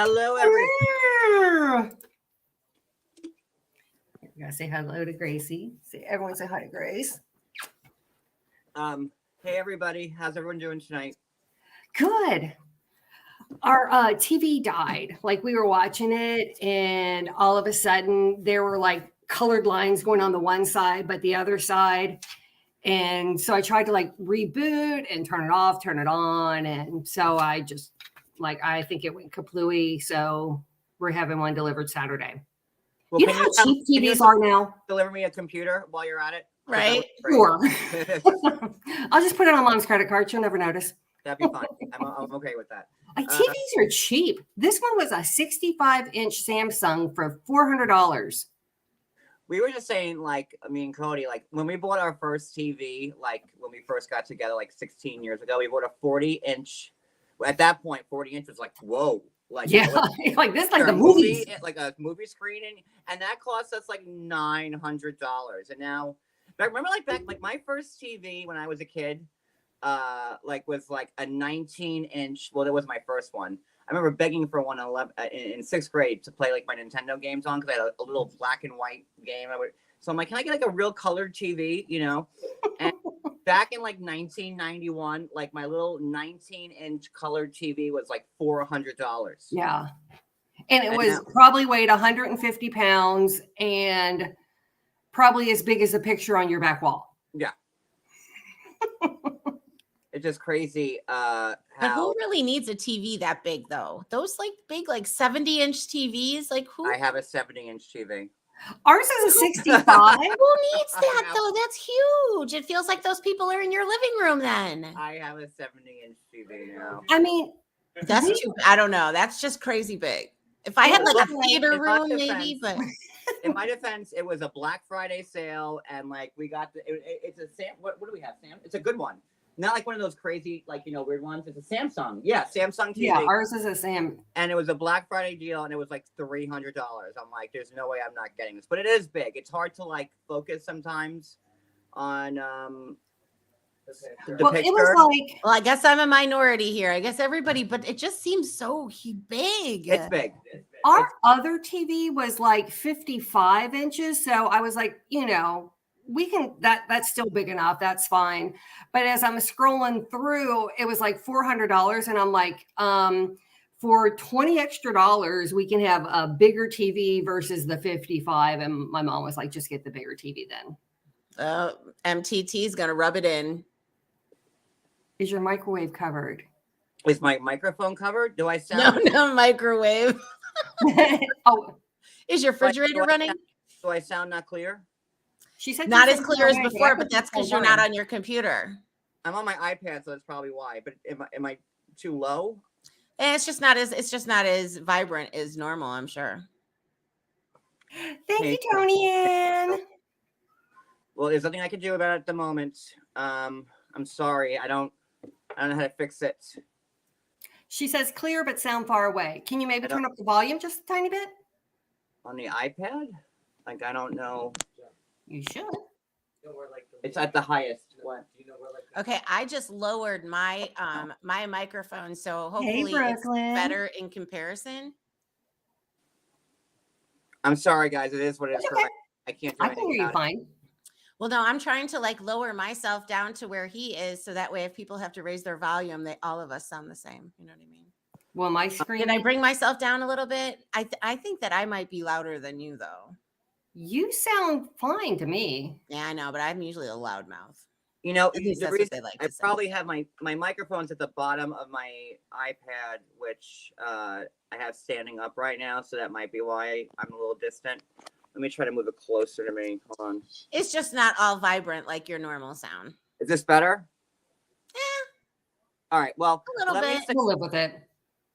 Hello, everyone. You gotta say hello to Gracie. Everyone say hi to Grace. Hey, everybody. How's everyone doing tonight? Good. Our TV died. Like we were watching it, and all of a sudden there were like colored lines going on the one side, but the other side. And so I tried to like reboot and turn it off, turn it on. And so I just I think it went kaplooey. So we're having one delivered Saturday. Well, You know how cheap TVs are now? Deliver me a computer while you're at it. Right? Sure. I'll just put it on Mom's credit card. She'll never notice. That'd be fine. I'm okay with that. TVs are cheap. This one was a 65-inch Samsung for $400. We were just saying, like, me and Cody, like, when we bought our first TV, like, when we first got together, like, 16 years ago, we bought a 40-inch. At that point, 40 inch was like, whoa. Like, yeah, like this, like the movies. Like a movie screening. And that cost us, like, $900. And now, remember, like, back, like, my first TV when I was a kid, was like a 19-inch. Well, that was my first one. I remember begging for one in sixth grade to play like my Nintendo games on because I had a little black and white game. So I'm like, can I get like a real colored TV? You know, and back in like 1991, like my little 19-inch colored TV was like $400. Yeah, and it was probably weighed 150 pounds and probably as big as a picture on your back wall. Yeah. It's just crazy. But who really needs a TV that big though? Those like big, like 70-inch TVs, like who? I have a 70-inch TV. Ours is a 65. Who needs that though? That's huge. It feels like those people are in your living room then. I have a 70-inch TV now. I mean, that's too, I don't know. That's just crazy big. If I had like a theater room, maybe, but in my defense, it was a Black Friday sale, and like we got it's a Sam. What do we have, Sam? It's a good one. Not like one of those crazy, like, you know, weird ones. It's a Samsung. Yeah, Samsung TV. Yeah, ours is a Sam. And it was a Black Friday deal, and it was like $300. I'm like, there's no way I'm not getting this. But it is big. It's hard to, like, focus sometimes on the picture. It was like... Well, I guess I'm a minority here. I guess everybody, but it just seems so big. It's big. Our other TV was like 55 inches. So I was like, you know... we can that's still big enough, that's fine. But as I'm scrolling through, it was like $400, and I'm like, for $20 extra we can have a bigger TV versus the 55. And my mom was like, just get the bigger TV then. MTT is gonna rub it in. Is your microwave covered? Is my microphone covered? Do I sound no microwave? Oh, is your refrigerator running? Do I sound not clear? She said not as clear as before, but that's because you're not on your computer. I'm on my iPad, so that's probably why. But am I too low? And it's just not as vibrant as normal, I'm sure. Thank you, Tony Ann. Well, there's nothing I can do about it at the moment. I'm sorry. I don't know how to fix it. She says clear but sound far away. Can you maybe turn up the volume just a tiny bit? On the iPad? Like, I don't know. You should. It's at the highest. What? Okay, I just lowered my my microphone, so hopefully it's better in comparison. I'm sorry, guys. It is what it is. Okay. I can't do anything. I can hear you fine. Well, no, I'm trying to like lower myself down to where he is, so that way if people have to raise their volume, all of us sound the same. You know what I mean? Well, my screen. Did I bring myself down a little bit? I think that I might be louder than you, though. You sound fine to me. Yeah, I know, but I'm usually a loud mouth. You know, the reason I probably have my microphone's at the bottom of my iPad, which I have standing up right now, so that might be why I'm a little distant. Let me try to move it closer to me. Hold on. It's just not all vibrant like your normal sound. Is this better? Yeah. All right. Well, a little bit. We'll live with it.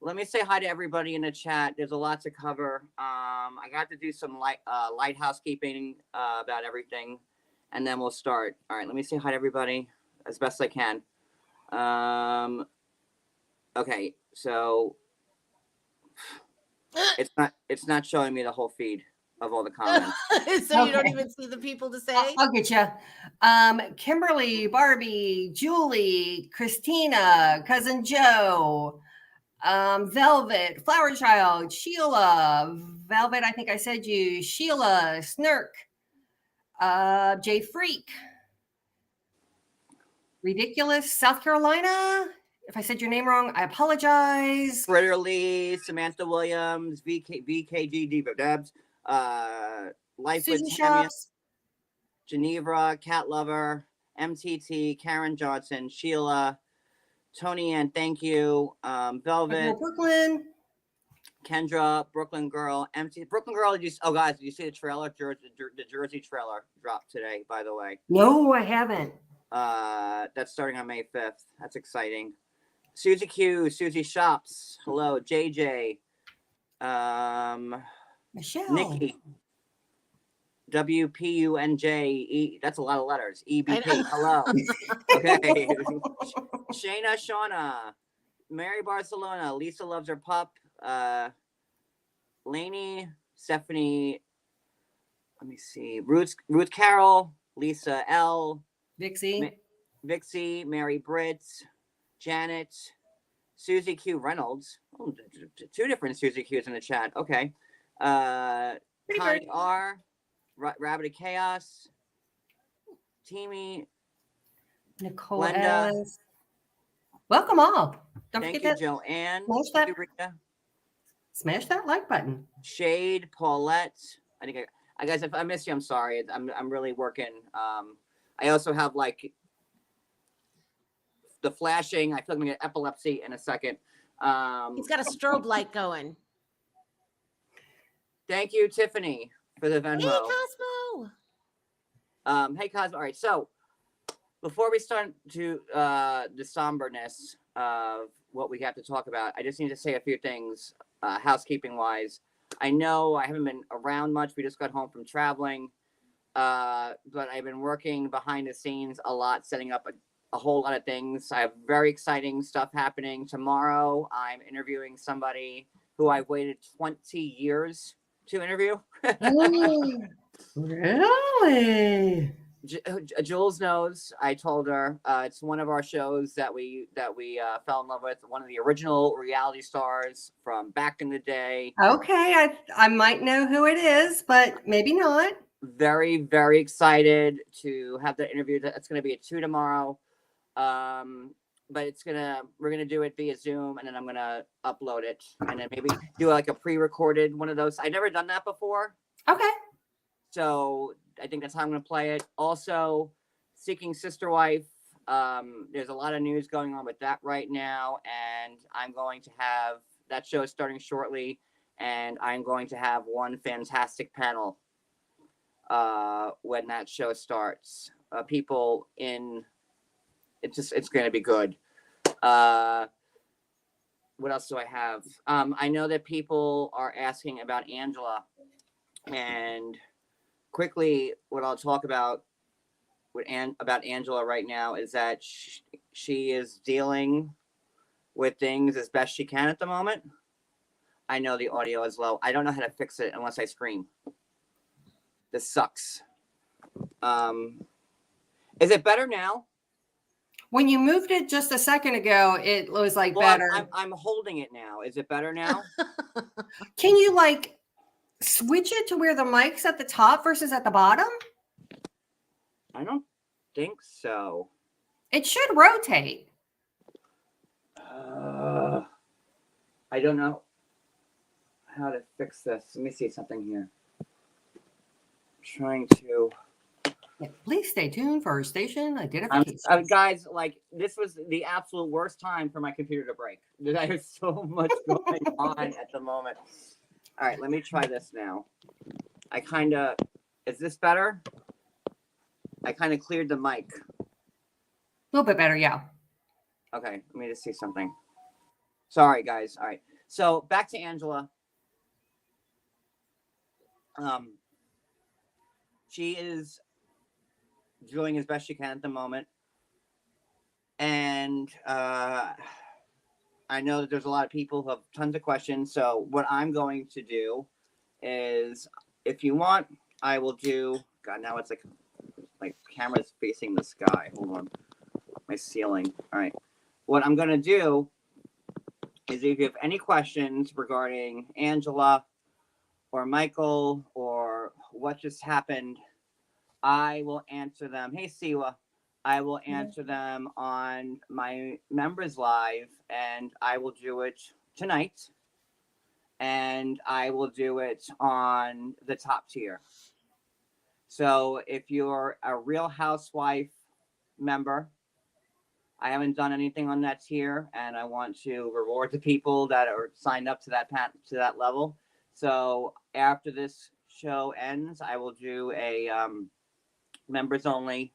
Let me say hi to everybody in the chat. There's a lot to cover. I got to do some light housekeeping about everything, and then we'll start. All right, let me say hi to everybody as best I can. Okay, so it's not showing me the whole feed of all the comments. So you don't even see the people to say? I'll get you. Kimberly, Barbie, Julie, Christina, Cousin Joe, Velvet, Flower Child, Sheila, Velvet, I think I said you, Sheila, Snirk, Jay Freak, Ridiculous, South Carolina. If I said your name wrong, I apologize. Fritter Lee, Samantha Williams, VKG Diva Debs, Life Susan with Tammy, Shops, Geneva, Cat Lover, MTT, Karen Johnson, Sheila, Tony Ann, thank you, Velvet, Brooklyn. Kendra, Brooklyn Girl, Brooklyn Girl. Guys, did you see the trailer? The Jersey trailer dropped today, by the way. No, I haven't. That's starting on May 5th. That's exciting. Susie Q, Susie Shops, hello, JJ, Michelle, Nikki, WPUNJ, that's a lot of letters. EBP, hello. Okay. Shayna, Shauna, Mary Barcelona, Lisa loves her pup, Lainey, Stephanie, let me see, Ruth Carroll, Lisa L, Vixie, Mary Britt, Janet, Susie Q Reynolds. Oh, two different Susie Qs in the chat. Okay. Connie R, Rabbit of Chaos, Teamy, Nicole Glenda. S. Welcome all. Don't Thank forget you, Joanne. Smash Thank that, you, Rita. smash that like button. Shade, Paulette. I think I guys, if I missed you, I'm sorry. I'm really working. I also have like the flashing. I feel like I'm gonna get epilepsy in a second. He's got a strobe light going. Thank you, Tiffany, for the Venmo. Hey, Cosmo. Hey, Cosmo. All right, so before we start to the somberness of what we have to talk about, I just need to say a few things, housekeeping wise. I know I haven't been around much. We just got home from traveling, but I've been working behind the scenes a lot, setting up a whole lot of things. I have very exciting stuff happening. Tomorrow, I'm interviewing somebody who I've waited 20 years to interview. Really? Jules knows. I told her it's one of our shows that we fell in love with. One of the original reality stars from back in the day. Okay, I might know who it is, but maybe not. Very, very excited to have the interview. It's going to be at 2 tomorrow. But we're gonna do it via Zoom, and then I'm gonna upload it, and then maybe do like a pre-recorded one of those. I've never done that before. Okay. So I think that's how I'm gonna play it. Also, Seeking Sister Wife. There's a lot of news going on with that right now, and I'm going to have that show starting shortly, and I'm going to have one fantastic panel when that show starts. People in it's going to be good. What else do I have? I know that people are asking about Angela, and quickly, what I'll talk about about Angela right now is that she is dealing with things as best she can at the moment. I know the audio is low. I don't know how to fix it unless I scream. This sucks. Is it better now? When you moved it just a second ago, it was like better. I'm holding it now. Is it better now? Can you like switch it to where the mic's at the top versus at the bottom? I don't think so. It should rotate. I don't know how to fix this. Let me see something here. I'm trying to. Yeah, please stay tuned for our station identification. Guys, like this was the absolute worst time for my computer to break. There's so much going on at the moment. All right, let me try this now. Is this better? I kind of cleared the mic. A little bit better, yeah. Okay, let me just see something. Sorry, guys. All right, so back to Angela. She is doing as best she can at the moment, and I know that there's a lot of people who have tons of questions. So what I'm going to do is, if you want, I will do. God, now it's like camera's facing the sky. Hold on, my ceiling. All right, what I'm gonna do is if you have any questions regarding Angela or Michael or what just happened, I will answer them. Hey, Siwa. I will answer them on my members live, and I will do it tonight. And I will do it on the top tier. So if you're a Real Housewife member, I haven't done anything on that tier, and I want to reward the people that are signed up to that level. So after this show ends, I will do a members only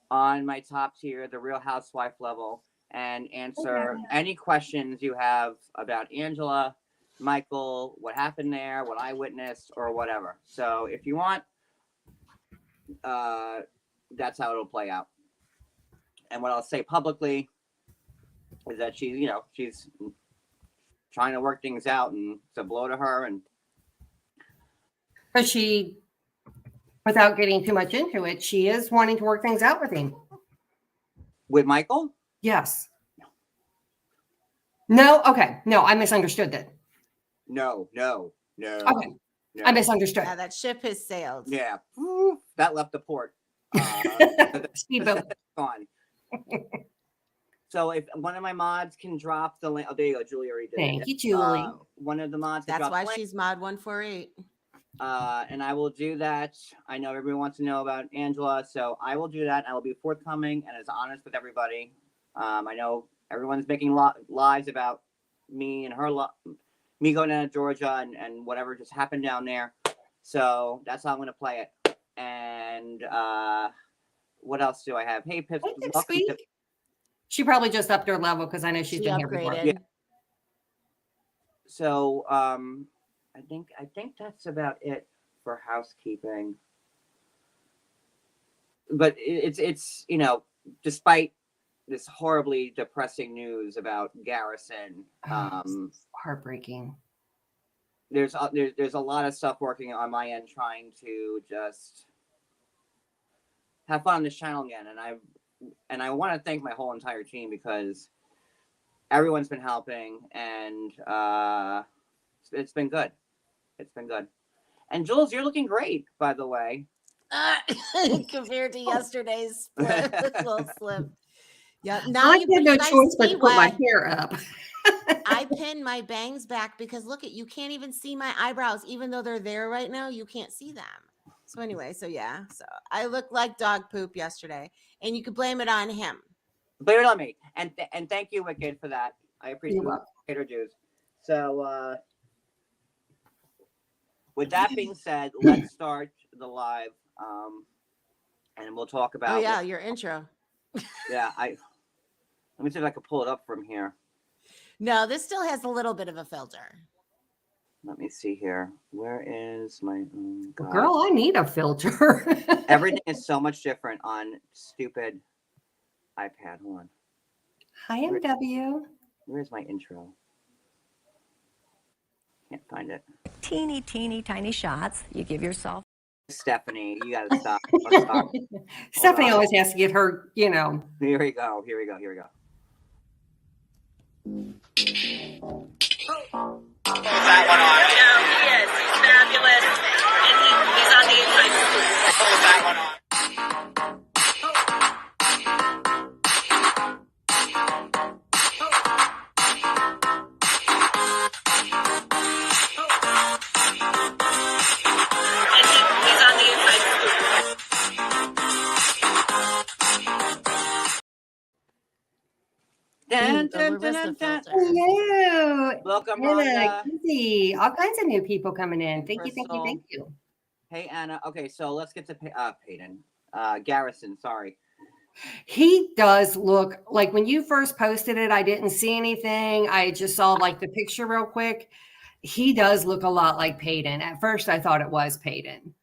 on my top tier, the Real Housewife level, and answer any questions you have about Angela, Michael, what happened there, what I witnessed, or whatever. So if you want, that's how it'll play out. And what I'll say publicly is that she's trying to work things out, and to blow to her. And But she, without getting too much into it, she is wanting to work things out with him. with Michael, Yes. No. Okay. No, I misunderstood that. no. Okay. No. I misunderstood. Yeah, that ship has sailed. Yeah, that left the port. Speedboat. Gone. So if one of my mods can drop the link, oh, there you go, Julie already did Thank it. you, Julie. One of the mods. That's drop why the link, she's mod 148. and I will do that. I know everyone wants to know about Angela, so I will do that. I will be forthcoming and as honest with everybody. I know everyone's making lies about me and her, me going down to Georgia and whatever just happened down there. So that's how I'm going to play it. And what else do I have? Hey, Pips, welcome to. She probably just upped her level because I know she's She been here before. upgraded. Yeah. So I think that's about it for housekeeping. But it's despite this horribly depressing news about Garrison, Heartbreaking. there's a lot of stuff working on my end trying to just have fun on this channel again, and I want to thank my whole entire team because everyone's been helping, and it's been good. It's been good. And Jules, you're looking great, by the way. Compared to yesterday's little slip. Yeah, now I had no choice but to put my hair up. I pinned my bangs back because look at, you can't even see my eyebrows, even though they're there right now. You can't see them. So anyway, so I looked like dog poop yesterday, and you could blame it on him. Blame it on me, and thank you, Wicked, for that. I appreciate her dues. So with that being said, let's start the live, and we'll talk about. Oh yeah, your intro. Yeah, let me see if I can pull it up from here. No, this still has a little bit of a filter. Let me see here. Where is my God. Girl? I need a filter. Everything is so much different on stupid iPad. Hold on. Hi, MW. Where's my intro? Can't find it. Teeny tiny shots. You give yourself. Stephanie, you gotta stop. Stephanie always has to get her, Here we go. That one on. He is. He's fabulous. And he's on the inside. Pull that one on. And he's on the inside. Dun, dun, dun, dun, dun. Hello. Welcome, Anna, Rhonda. Kizzy, all kinds of new people coming in. Thank you. Crystal. Hey, Anna. Okay, so let's get to Peyton. Garrison, sorry. He does look like when you first posted it, I didn't see anything. I just saw like the picture real quick. He does look a lot like Peyton. At first, I thought it was Peyton.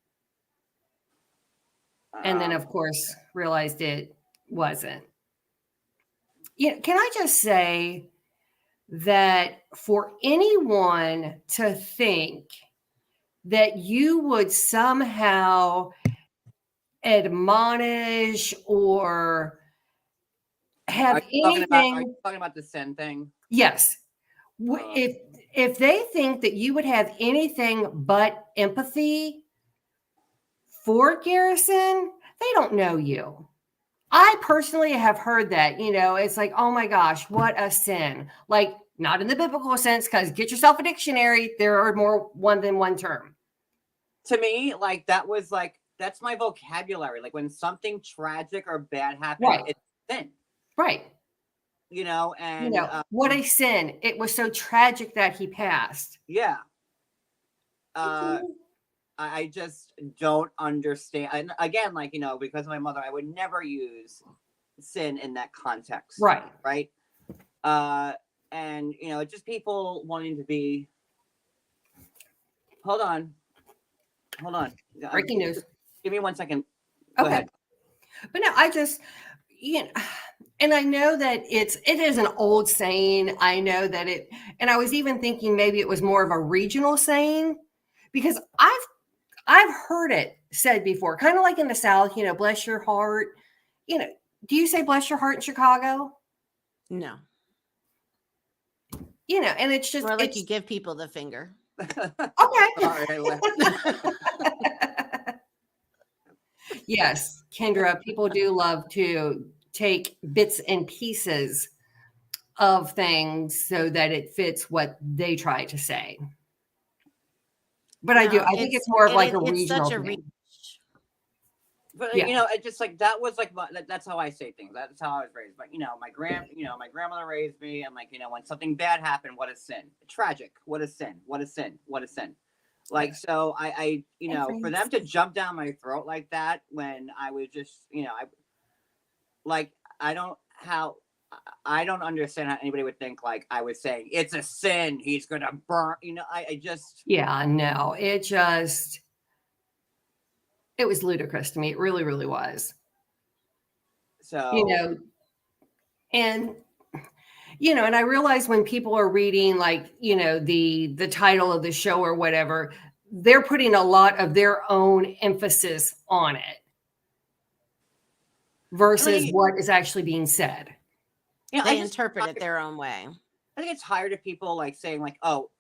And then, of course, realized it wasn't. Can I just say that for anyone to think that you would somehow admonish or have Are you anything. talking about the Sen thing? Yes. If they think that you would have anything but empathy for Garrison, they don't know you. I personally have heard that, it's like, oh my gosh, what a sin. Like, not in the biblical sense, because get yourself a dictionary. There are more one than one term. To me, like, that's my vocabulary. Like, when something tragic or bad happens, Right. it's sin. Right. And what a sin. It was so tragic that he passed. Yeah. I just don't understand. And again, like, because of my mother, I would never use sin in that context. Right. Right. And it's just people wanting to be. Hold on. Breaking news. Give me 1 second. Go Okay. ahead. But no, I just, and I know that it is an old saying. I know that and I was even thinking maybe it was more of a regional saying, because I've heard it said before, kind of like in the South, bless your heart. Do you say bless your heart in Chicago? No. And it's just More like you give people the finger. Okay. Yes, Kendra, people do love to take bits and pieces of things so that it fits what they try to say. But I think it's more of like a regional thing. But Yeah. it's just like that was like that's how I say things. That's how I was raised. But my grandmother raised me, and like when something bad happened, what a sin, tragic, what a sin, what a sin, what a sin. Like, so I for them to jump down my throat like that when I was just I don't understand how anybody would think like I was saying it's a sin, he's gonna burn. I just no, it was ludicrous to me. It really, really was. So and and I realize when people are reading like, the title of the show or whatever, they're putting a lot of their own emphasis on it versus what is actually being said. They interpret it their own way. I think it's tired of people like saying like, oh,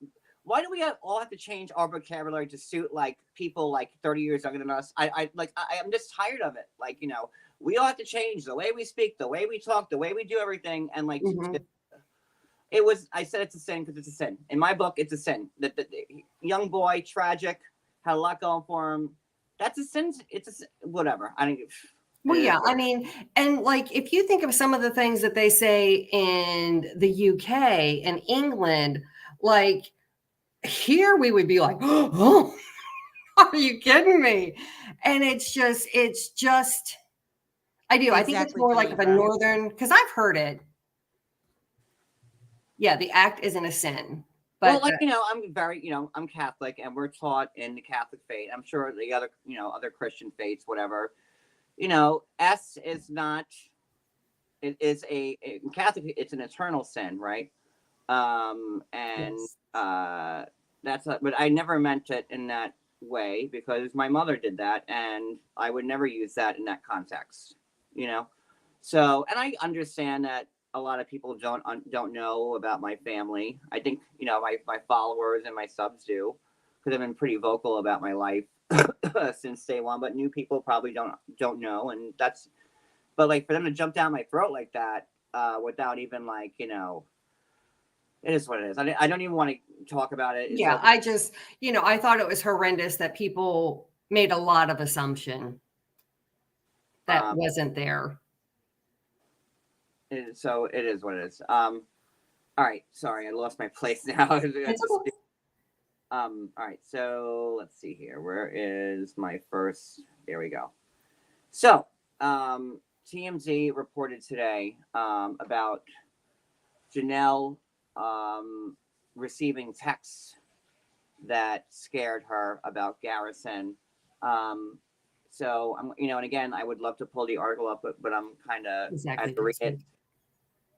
why do we all have to change our vocabulary to suit like people like 30 years younger than us? I'm just tired of it. Like, we all have to change the way we speak, the way we talk, the way we do everything. And like, I said it's a sin because it's a sin. In my book, it's a sin. The young boy, tragic, had a lot going for him. That's a sin. It's whatever. I think. Well, yeah, I mean, and like if you think of some of the things that they say in the UK and England, like here we would be like, oh, are you kidding me? And it's just, I do. I think it's more like of a northern, because I've heard it. Yeah, the act isn't a sin. But well, like, I'm very, I'm Catholic and we're taught in the Catholic faith. I'm sure the other, other Christian faiths, whatever. S is not, it is in Catholic, it's an eternal sin, right? But I never meant it in that way because my mother did that and I would never use that in that context, So, and I understand that a lot of people don't know about my family. I think, my followers and my subs do, because I've been pretty vocal about my life since day one, but new people probably don't know. And but like for them to jump down my throat like that, without even like, it is what it is. I don't even want to talk about it. Yeah, I just, I thought it was horrendous that people made a lot of assumption that wasn't there. So it is what it is. All right. Sorry, I lost my place now. All right. So let's see here. Where is my first? There we go. So TMZ reported today about Janelle receiving texts that scared her about Garrison. So I'm, and again, I would love to pull the article up, but I'm kind of I have to read it.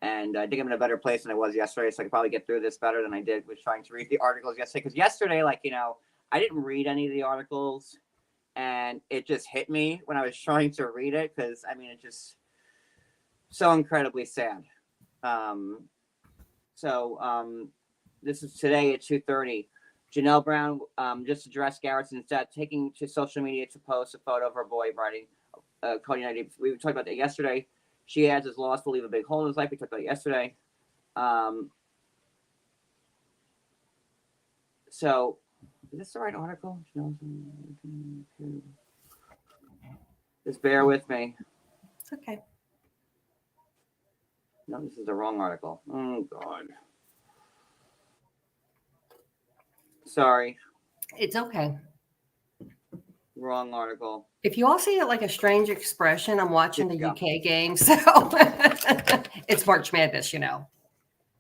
And I think I'm in a better place than I was yesterday, so I could probably get through this better than I did with trying to read the articles yesterday. Because yesterday, like, I didn't read any of the articles, and it just hit me when I was trying to read it. Because it's just so incredibly sad. this is today at 2:30. Janelle Brown just addressed Garrison's death, taking to social media to post a photo of her boy, writing, Cody and I, we talked about that yesterday. She adds his loss will leave a big hole in his life. We talked about it yesterday. So, is this the right article? Just bear with me. It's okay. No, this is the wrong article. Oh, God. Sorry. It's okay. Wrong article. If you all see it like a strange expression, I'm watching the Yeah. UK game, so it's March Madness, you know.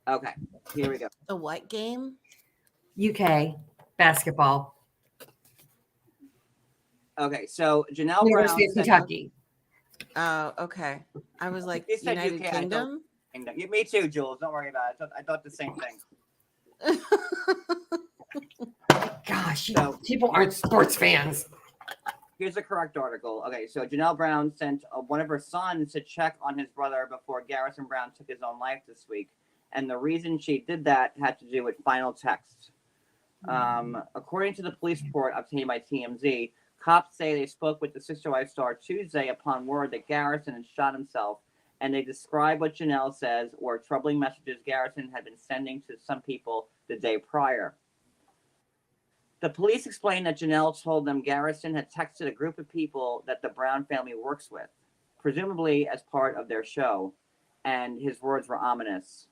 Okay, here we go. The what game? UK basketball, Okay, so Janelle Brown University of said, Kentucky. Oh, okay. I was like, You said United UK, I Kingdom? Me too, Jules. Don't worry about it. I thought the same thing. Gosh, So- people aren't sports fans. Here's the correct article. Okay, so Janelle Brown sent one of her sons to check on his brother before Garrison Brown took his own life this week. And the reason she did that had to do with final text. According to the police report obtained by TMZ, cops say they spoke with the Sister Wife star Tuesday upon word that Garrison had shot himself, and they describe what Janelle says were troubling messages Garrison had been sending to some people the day prior. The police explained that Janelle told them Garrison had texted a group of people that the Brown family works with, presumably as part of their show, and his words were ominous.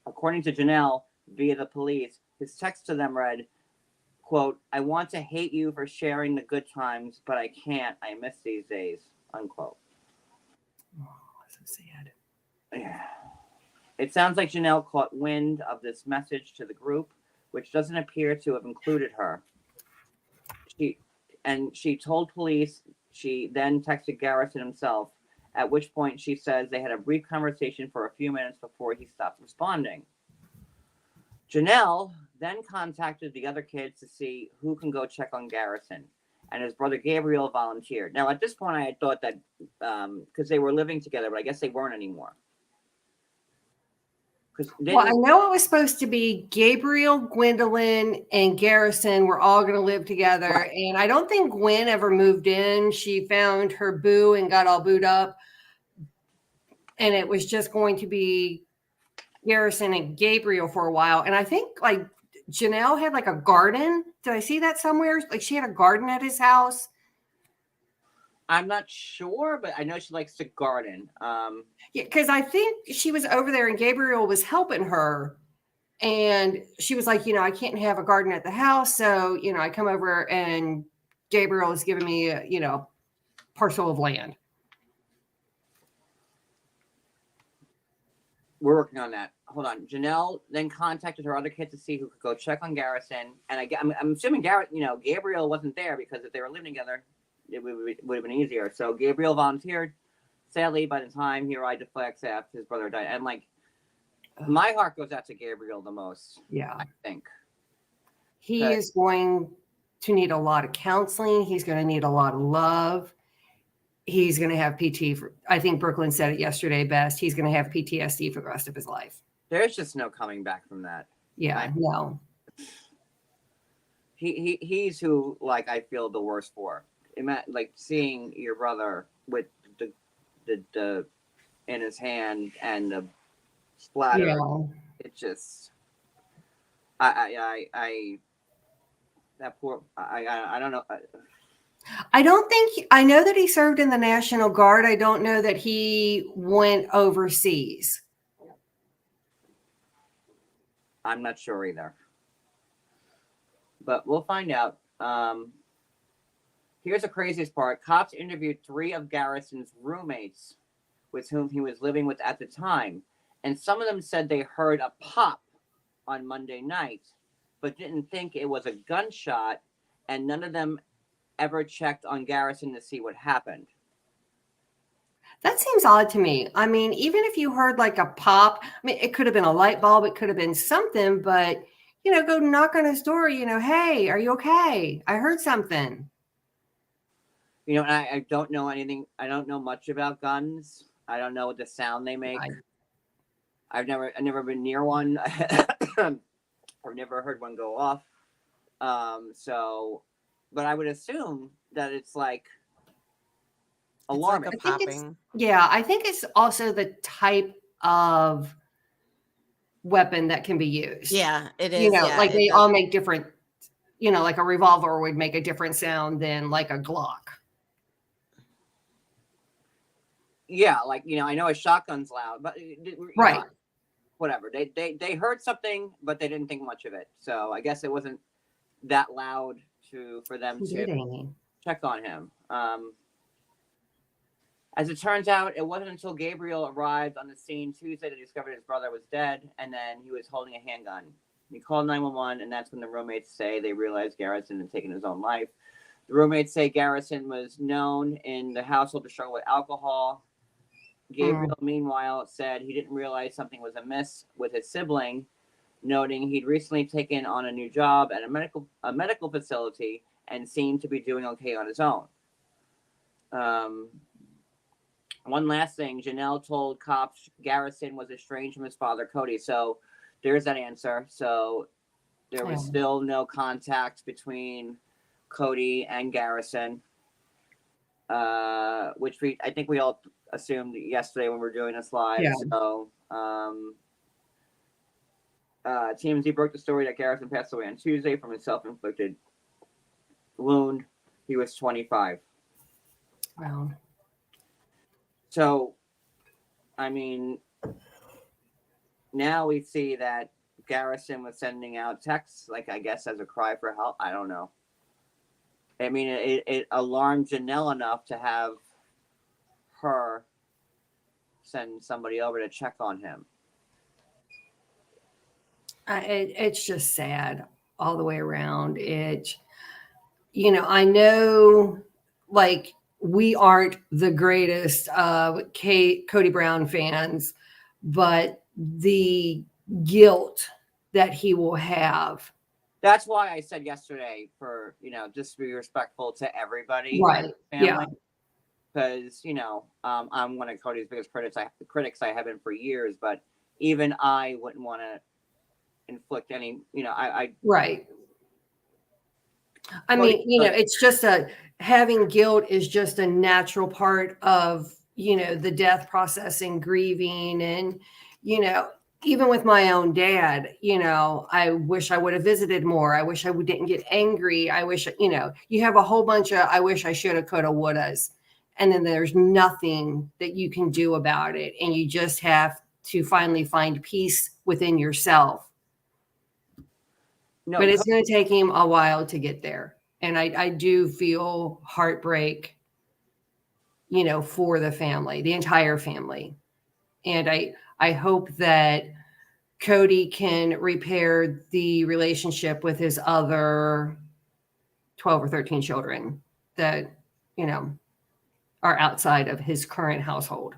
According to Janelle, via the police, his text to them read, quote, "I want to hate you for sharing the good times, but I can't. I miss these days," unquote. Oh, so sad. Yeah. It sounds like Janelle caught wind of this message to the group, which doesn't appear to have included her. She told police she then texted Garrison himself, at which point she says they had a brief conversation for a few minutes before he stopped responding. Janelle then contacted the other kids to see who can go check on Garrison, and his brother Gabriel volunteered. Now, at this point, I had thought that because they were living together, but I guess they weren't anymore. Well, I know it was supposed to be Gabriel, Gwendolyn, and Garrison were all going to live together. Right. And I don't think Gwen ever moved in. She found her boo and got all booed up. And it was just going to be Garrison and Gabriel for a while. And I think like Janelle had like a garden. Did I see that somewhere? Like she had a garden at his house. I'm not sure, but I know she likes to garden. Yeah, because I think she was over there and Gabriel was helping her. And she was like, I can't have a garden at the house. So, I come over and Gabriel is giving me a, parcel of land. We're working on that. Hold on. Janelle then contacted her other kid to see who could go check on Garrison. And I'm assuming Gabriel wasn't there because if they were living together, it would have been easier. So Gabriel volunteered. Sadly, by the time he arrived at Flagstaff, his brother died. And my heart goes out to Gabriel the most. Yeah. I think. He is going to need a lot of counseling. He's going to need a lot of love. He's going to have PT I think Brooklyn said it yesterday best. He's going to have PTSD for the rest of his life. There's just no coming back from that. Yeah, no. He's who I feel the worst for. Seeing your brother with the in his hand and the splatter. Yeah. It just I that poor I don't know. I know that he served in the National Guard. I don't know that he went overseas. I'm not sure either. But we'll find out. Here's the craziest part. Cops interviewed 3 of Garrison's roommates with whom he was living with at the time. And some of them said they heard a pop on Monday night, but didn't think it was a gunshot. And none of them ever checked on Garrison to see what happened. That seems odd to me. I mean, even if you heard a pop, it could have been a light bulb. It could have been something, but, go knock on his door, hey, are you okay? I heard something. And I don't know anything. I don't know much about guns. I don't know what the sound they make. I've never been near one. I've never heard one go off. So, but I would assume that it's like alarming. It's I like a think it's popping. yeah, I think it's also the type of weapon that can be used. Yeah, it You is. know, Yeah, like it they does. all make different, you know, like a revolver would make a different sound than like a Glock. Yeah, like I know a shotgun's loud, but Right. whatever. They heard something, but they didn't think much of it. So I guess it wasn't that loud for them to Kidding. check on him. As it turns out, it wasn't until Gabriel arrived on the scene Tuesday that he discovered his brother was dead, and then he was holding a handgun. He called 911, and that's when the roommates say they realized Garrison had taken his own life. The roommates say Garrison was known in the household to struggle with alcohol. Gabriel, meanwhile, said he didn't realize something was amiss with his sibling, noting he'd recently taken on a new job at a medical facility and seemed to be doing okay on his own. One last thing, Janelle told cops Garrison was estranged from his father, Cody. So there's that answer. So there was still no contact between Cody and Garrison, which I think we all assumed yesterday when we were doing this live. Yeah. So TMZ broke the story that Garrison passed away on Tuesday from a self-inflicted wound. He was 25. Wow. So, I mean, now we see that Garrison was sending out texts, like I guess as a cry for help. I don't know. I mean, it alarmed Janelle enough to have her send somebody over to check on him. It's just sad all the way around. I know, like, we aren't the greatest Cody Brown fans, but the guilt that he will have. That's why I said yesterday for, just to be respectful to everybody. Right. Family. Because, I'm one of Cody's biggest critics. I have been for years, but even I wouldn't want to inflict any, Right. I mean, it's just having guilt is just a natural part of, the death process and grieving. And, even with my own dad, I wish I would have visited more. I wish I didn't get angry. I wish, you have a whole bunch of, I wish I should have, could have, would have. And then there's nothing that you can do about it. And you just have to finally find peace within yourself. No, but it's going to take him a while to get there. And I do feel heartbreak, for the family, the entire family. And I hope that Cody can repair the relationship with his other 12 or 13 children that, are outside of his current household.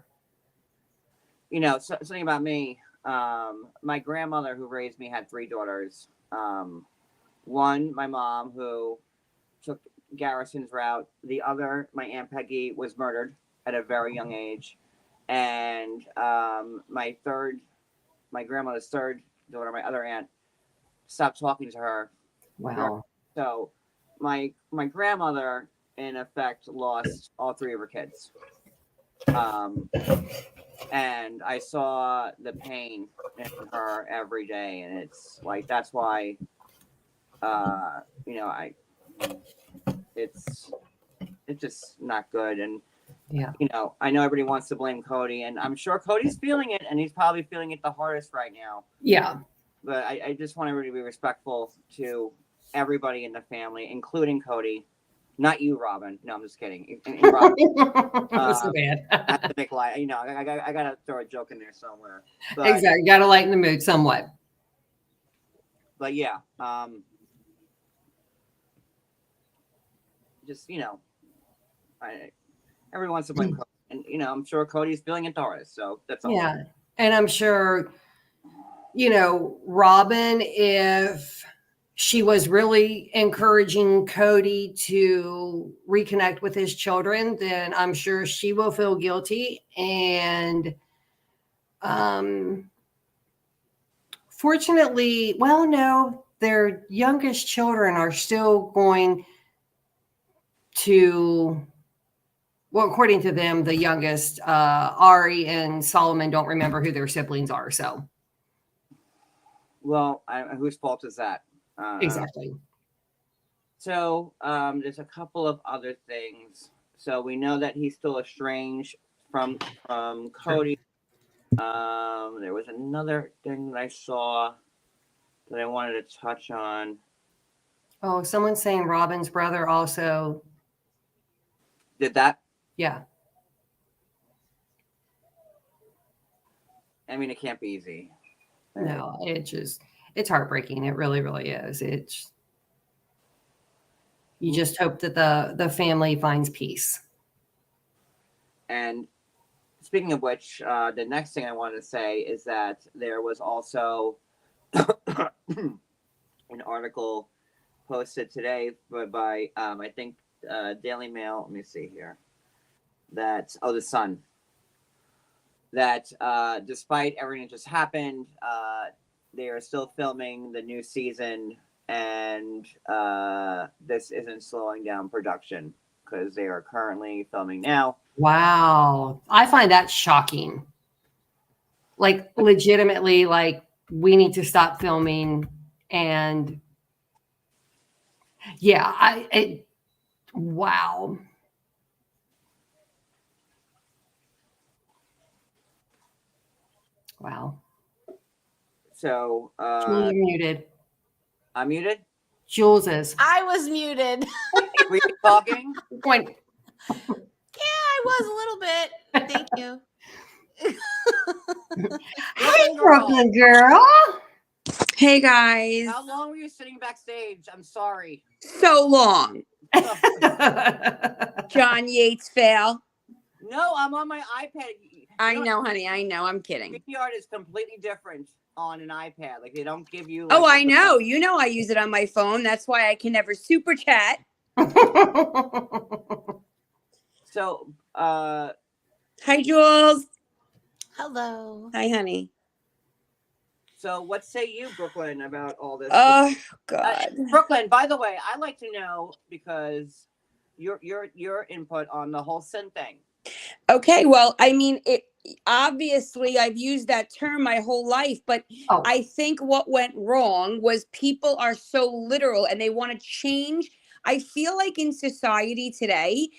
Something about me, my grandmother who raised me had 3 daughters. One, my mom, who took Garrison's route. The other, my Aunt Peggy, was murdered at a very young age. And my grandmother's third daughter, my other aunt, stopped talking to her. Wow. So my grandmother, in effect, lost all 3 of her kids. And I saw the pain in her every day. And it's like, that's why, it's just not good. And, I know everybody wants to blame Cody, and I'm sure Cody's feeling it, and he's probably feeling it the hardest right now. Yeah. But I just want everybody to be respectful to everybody in the family, including Cody. Not you, Robin. No, I'm just kidding. And Robin, That's so bad. that's a big lie. I gotta throw a joke in there somewhere. But, exactly. Got to lighten the mood somewhat. But yeah, just everyone wants to blame Cody, and I'm sure Cody's feeling it the hardest. So that's all. Yeah, and I'm sure, Robin, if she was really encouraging Cody to reconnect with his children, then I'm sure she will feel Fortunately, well, no, their youngest children are still going to, well, according to them, the youngest, Ari and Solomon don't remember who their siblings are. So, Well, whose fault is that? exactly. So there's a couple of other things. So we know that he's still estranged from Cody. There was another thing that I saw that I wanted to touch on. Oh, someone's saying Robin's brother also. Did that? Yeah. I mean, it can't be easy. No, it's heartbreaking. It really, really is. You just hope that the family finds peace. And speaking of which, the next thing I wanted to say is that there was also an article posted today by I think Daily Mail. Let me see here. That the Sun. That despite everything that just happened, they are still filming the new season, and this isn't slowing down production because they are currently filming now. Wow. I find that shocking. Like legitimately, like we need to stop filming. And yeah, wow. Wow. So Jules, you're muted. I'm muted. Jules is. I was muted. Were you talking? Point. Yeah, I was a little bit. Thank you. Hey, Brooklyn girl. Hey guys. How long were you sitting backstage? I'm sorry. So long. John Yates fail. No, I'm on my iPad. I know, honey. I know. I'm kidding. StreamYard is completely different on an iPad. Like they don't give you. Oh, I know. You know I use it on my phone. That's why I can never super chat. So, hi, Jules. Hello. Hi, honey. So, what say you, Brooklyn, about all this? Oh, God. Brooklyn, by the way, I'd like to know because your input on the whole sin thing. Okay, well, I mean, obviously I've used that term my whole life, but I think what went wrong was people are so literal and they want to change. I feel like in society today,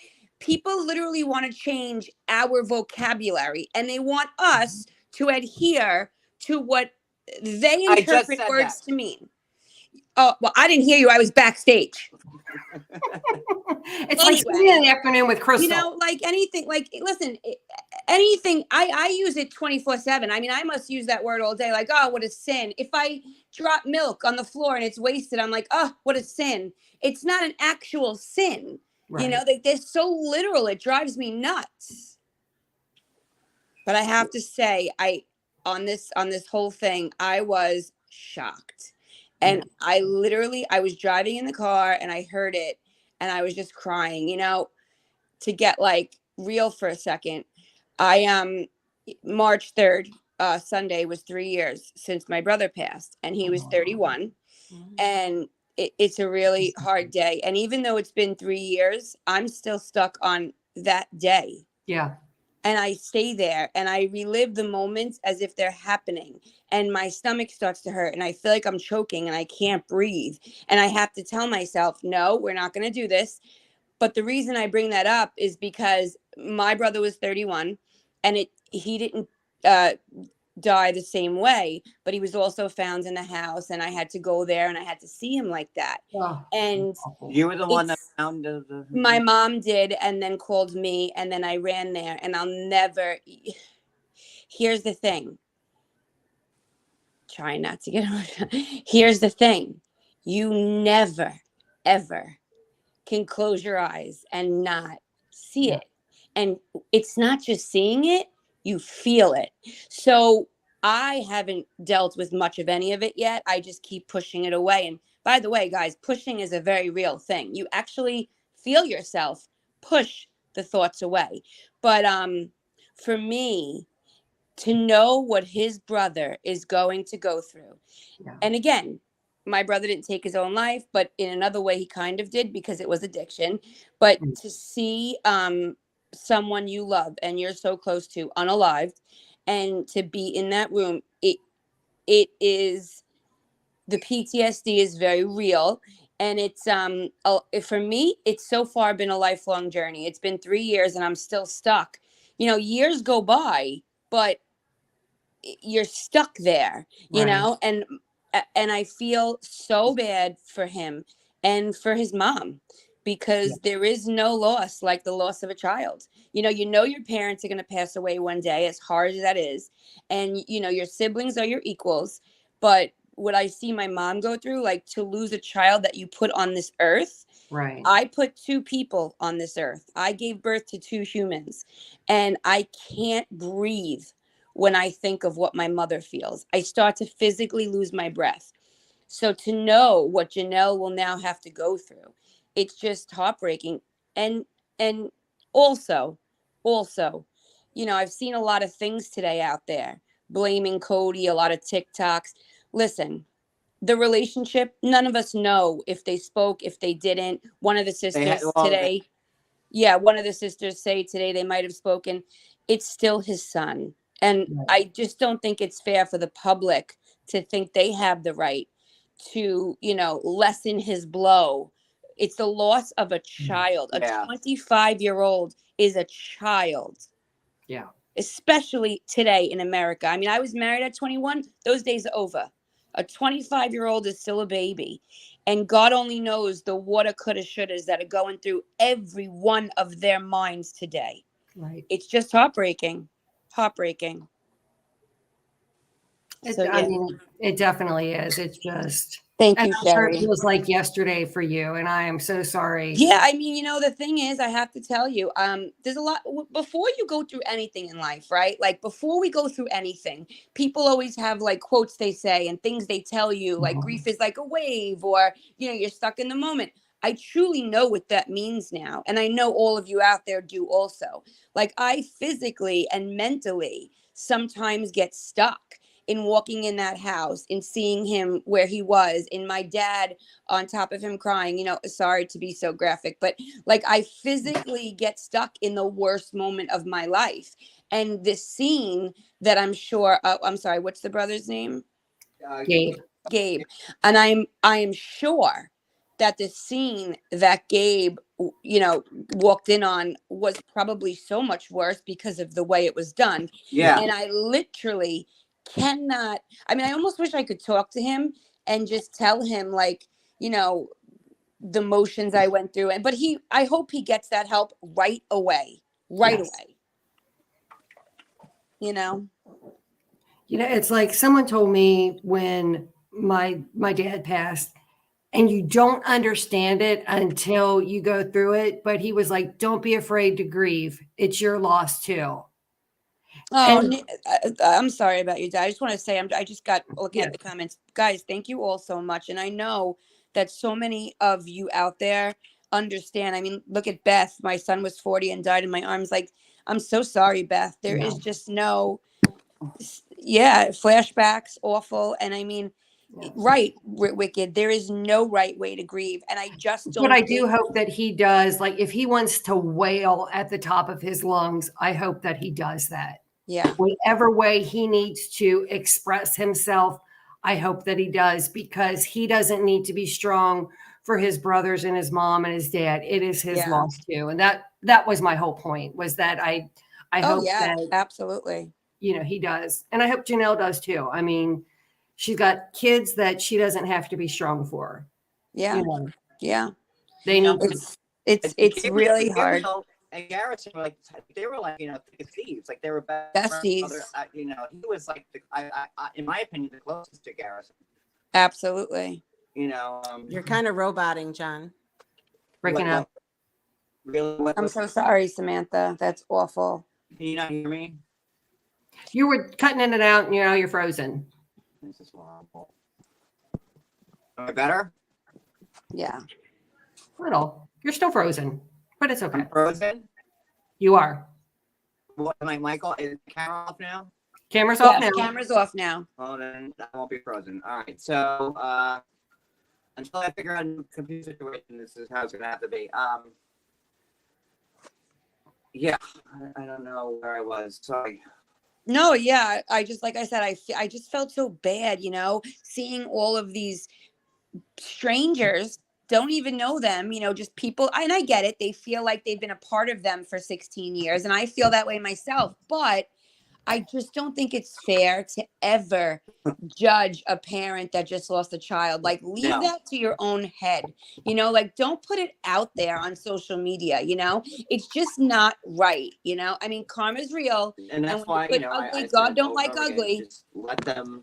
people literally want to change our vocabulary and they want us to adhere to what they interpret words to mean. Oh, well, I didn't hear you. I was backstage. It's like in the afternoon with Crystal. You know, like anything, like, listen, anything, I use it 24/7. I mean, I must use that word all day. Like, oh, what a sin. If I drop milk on the floor and it's wasted, I'm like, oh, what a sin. It's not an actual sin. Right. You know, they're so literal. It drives me nuts. But I have to say, on this whole thing, I was shocked. And I was driving in the car and I heard it and I was just crying, you know, to get like real for a second. March 3rd, Sunday was 3 years since my brother passed and he was 31. And it's a really hard day. And even though it's been 3 years, I'm still stuck on that day. Yeah. And I stay there and I relive the moments as if they're happening. And my stomach starts to hurt and I feel like I'm choking and I can't breathe. And I have to tell myself, no, we're not going to do this. But the reason I bring that up is because my brother was 31 and he didn't die the same way, but he was also found in the house and I had to go there and I had to see him like that. Oh, and you were the one that found my mom did and then called me and then I ran there and I'll never. Here's the thing. Try not to get emotional. Here's the thing. You never, ever can close your eyes and not see it. And it's not just seeing it, you feel it. So I haven't dealt with much of any of it yet. I just keep pushing it away. And by the way, guys, pushing is a very real thing. You actually feel yourself push the thoughts away. But for me, to know what his brother is going to go through. Yeah. And again, my brother didn't take his own life, but in another way he kind of did because it was addiction. But to see someone you love and you're so close to unalived, and to be in that room, it is, the PTSD is very real. And it's for me, it's so far been a lifelong journey. It's been 3 years and I'm still stuck. Years go by, but you're stuck there, Right. and I feel so bad for him and for his mom, because there is no loss like the loss of a child. Your parents are going to pass away one day, as hard as that is, and your siblings are your equals. But what I see my mom go through, like, to lose a child that you put on this earth. Right. I put 2 people on this earth. I gave birth to 2 humans, and I can't breathe when I think of what my mother feels. I start to physically lose my breath. So to know what Janelle will now have to go through, it's just heartbreaking. And also, I've seen a lot of things today out there blaming Cody, a lot of TikToks. Listen, the relationship, none of us know if they spoke, if they didn't. One of the sisters today, one of the sisters say today they might have spoken. It's still his son. And I just don't think it's fair for the public to think they have the right to, lessen his blow. It's the loss of a child. A 25-year-old is a child. Yeah. Especially today in America. I mean, I was married at 21. Those days are over. A 25-year-old is still a baby. And God only knows the woulda, coulda, shouldas that are going through every one of their minds today. Right. It's just heartbreaking. Heartbreaking. I mean, it definitely is. It's just. Thank And you, I'm sure it Sherry. feels like yesterday for you, and I am so sorry. Yeah, I mean, the thing is, I have to tell you, there's a lot before you go through anything in life, right? Like, before we go through anything, people always have like quotes they say and things they tell you, like grief is like a wave, or you're stuck in the moment. I truly know what that means now, and I know all of you out there do also. Like, I physically and mentally sometimes get stuck in walking in that house, in seeing him where he was, in my dad on top of him crying. Sorry to be so graphic, but like, I physically get stuck in the worst moment of my life. And this scene that I'm sure, I'm sorry, what's the brother's name? Gabe. And I am sure that the scene that Gabe, walked in on was probably so much worse because of the way it was done. Yeah. And I literally cannot, I mean, I almost wish I could talk to him and just tell him, like, the motions I went through. But I hope he gets that help right away. Away. It's like someone told me when my dad passed, and you don't understand it until you go through it. But he was like, don't be afraid to grieve. It's your loss too. I'm sorry about your dad. I just want to say, I just got looking at the comments. Guys, thank you all so much. And I know that so many of you out there understand. I mean, look at Beth. My son was 40 and died in my arms. Like, I'm so sorry, Beth. There is just no, flashbacks, awful. And I mean, right, Wicked, there is no right way to grieve. And I just don't. But I do hope that he does. Like, if he wants to wail at the top of his lungs, I hope that he does that. Yeah. Whatever way he needs to express himself, I hope that he does, because he doesn't need to be strong for his brothers and his mom and his dad. It is his loss too. And that was my whole point, was that I hope that absolutely, he does. And I hope Janelle does too. I mean, she's got kids that she doesn't have to be strong for. Yeah. They need it's really hard. And Garrison were like, thieves. Like, they were besties. He was like, in my opinion, the closest to Garrison. Absolutely. You're kind of roboting, John. Breaking up. Really? I'm so sorry, Samantha. That's awful. Can you not hear me? You were cutting in and out, and you're frozen. This is horrible. Am I better? Yeah. Little. You're still frozen, but it's okay. I'm frozen? You are. What, Michael? Is the camera off now? Camera's off Yes, now. camera's off now. Oh, then I won't be frozen. All right. So until I figure out a computer situation, this is how it's gonna have to be. Yeah, I don't know where I was. Sorry. No, yeah, I just like I said, I just felt so bad, you know, seeing all of these strangers, don't even know them, you know, just people. And I get it, they feel like they've been a part of them for 16 years, and I feel that way myself. But I just don't think it's fair to ever judge a parent that just lost a child. Like, leave No. that to your own head. You know, like, don't put it out there on social media. You know, it's just not right. You know, I mean, karma's real. And that's when why, put I ugly, said God it don't over like and over again, ugly. just let them,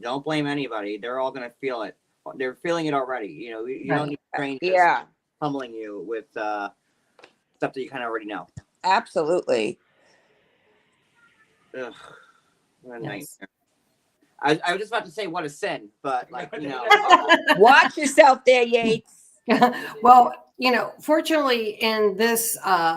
don't blame anybody. They're all gonna feel it. They're feeling it already. You don't need strangers Yeah, pummeling you with stuff that you kind of already know. absolutely. Ugh, what a Yes. nightmare. I was just about to say what a sin, but Watch yourself there, Yates. Well, fortunately, in this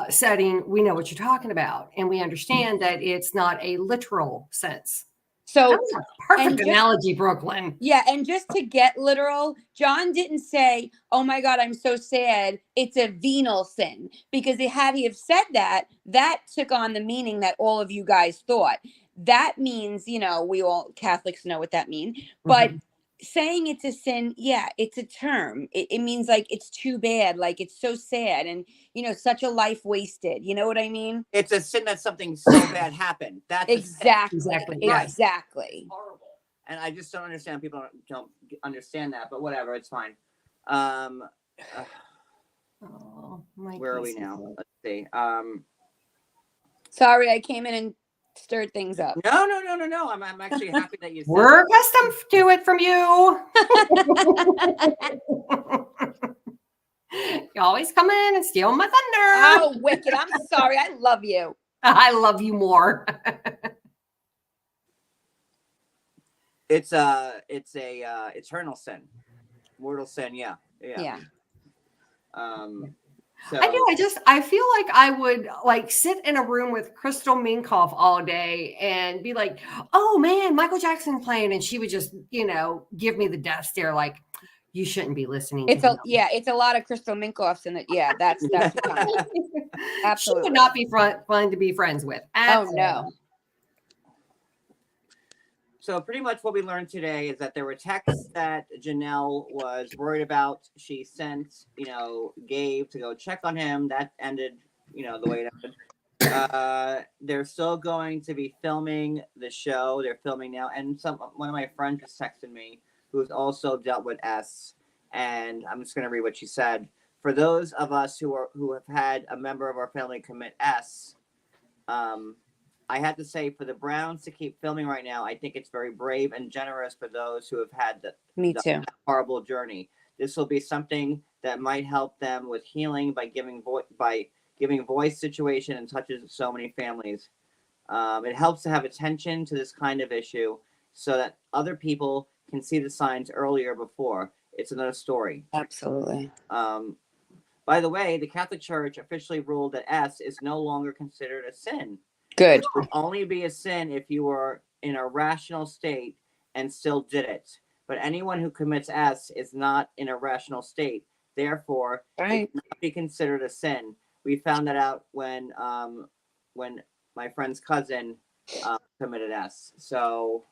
setting, we know what you're talking about, and we understand that it's not a literal sense. That So, was a perfect and just- analogy, Brooklyn. yeah, and just to get literal, John didn't say, "Oh my God, I'm so sad. It's a venal sin," because had he have said that, that took on the meaning that all of you guys thought. That means, we all Catholics know what that means. But saying it's a sin, yeah, it's a term. It means like it's too bad, like it's so sad, and such a life wasted. You know what I mean? it's a sin that something so bad happened. That's a sin. Exactly. Exactly, yes. Exactly. Horrible. And I just don't understand. People don't understand that, but whatever, it's fine. Oh, my Where are we goodness. now? Let's see. Sorry, I came in and stirred things up. No. I'm actually happy that you said We're accustomed to it from you. You always come in and steal my thunder. Oh, wicked. I'm sorry. I love you. I love you more. it's a eternal sin, mortal sin. Yeah. So I do. I feel like I would sit in a room with Crystal Minkoff all day and be like, "Oh man, Michael Jackson playing," and she would just, give me the death stare, like, "You shouldn't be listening." It's to a him." it's a lot of Crystal Minkoffs in it. Yeah, that's She absolutely would not be fun to be friends with. Oh no. So pretty much what we learned today is that there were texts that Janelle was worried about. She sent, Gabe to go check on him. That ended, the way it ended. They're still going to be filming the show. They're filming now. And one of my friends just texted me who's also dealt with S. And I'm just going to read what she said. For those of us who have had a member of our family commit S, I had to say, for the Browns to keep filming right now, I think it's very brave and generous for those who have had the horrible journey. This will be something that might help them with healing by giving voice situation and touches so many families. It helps to have attention to this kind of issue so that other people can see the signs earlier before. It's another story. Absolutely. By the way, the Catholic Church officially ruled that S is no longer considered a sin. Good. It would only be a sin if you were in a rational state and still did it. But anyone who commits S is not in a rational state. Therefore, it cannot be considered a sin. We found that out when my friend's cousin committed S. So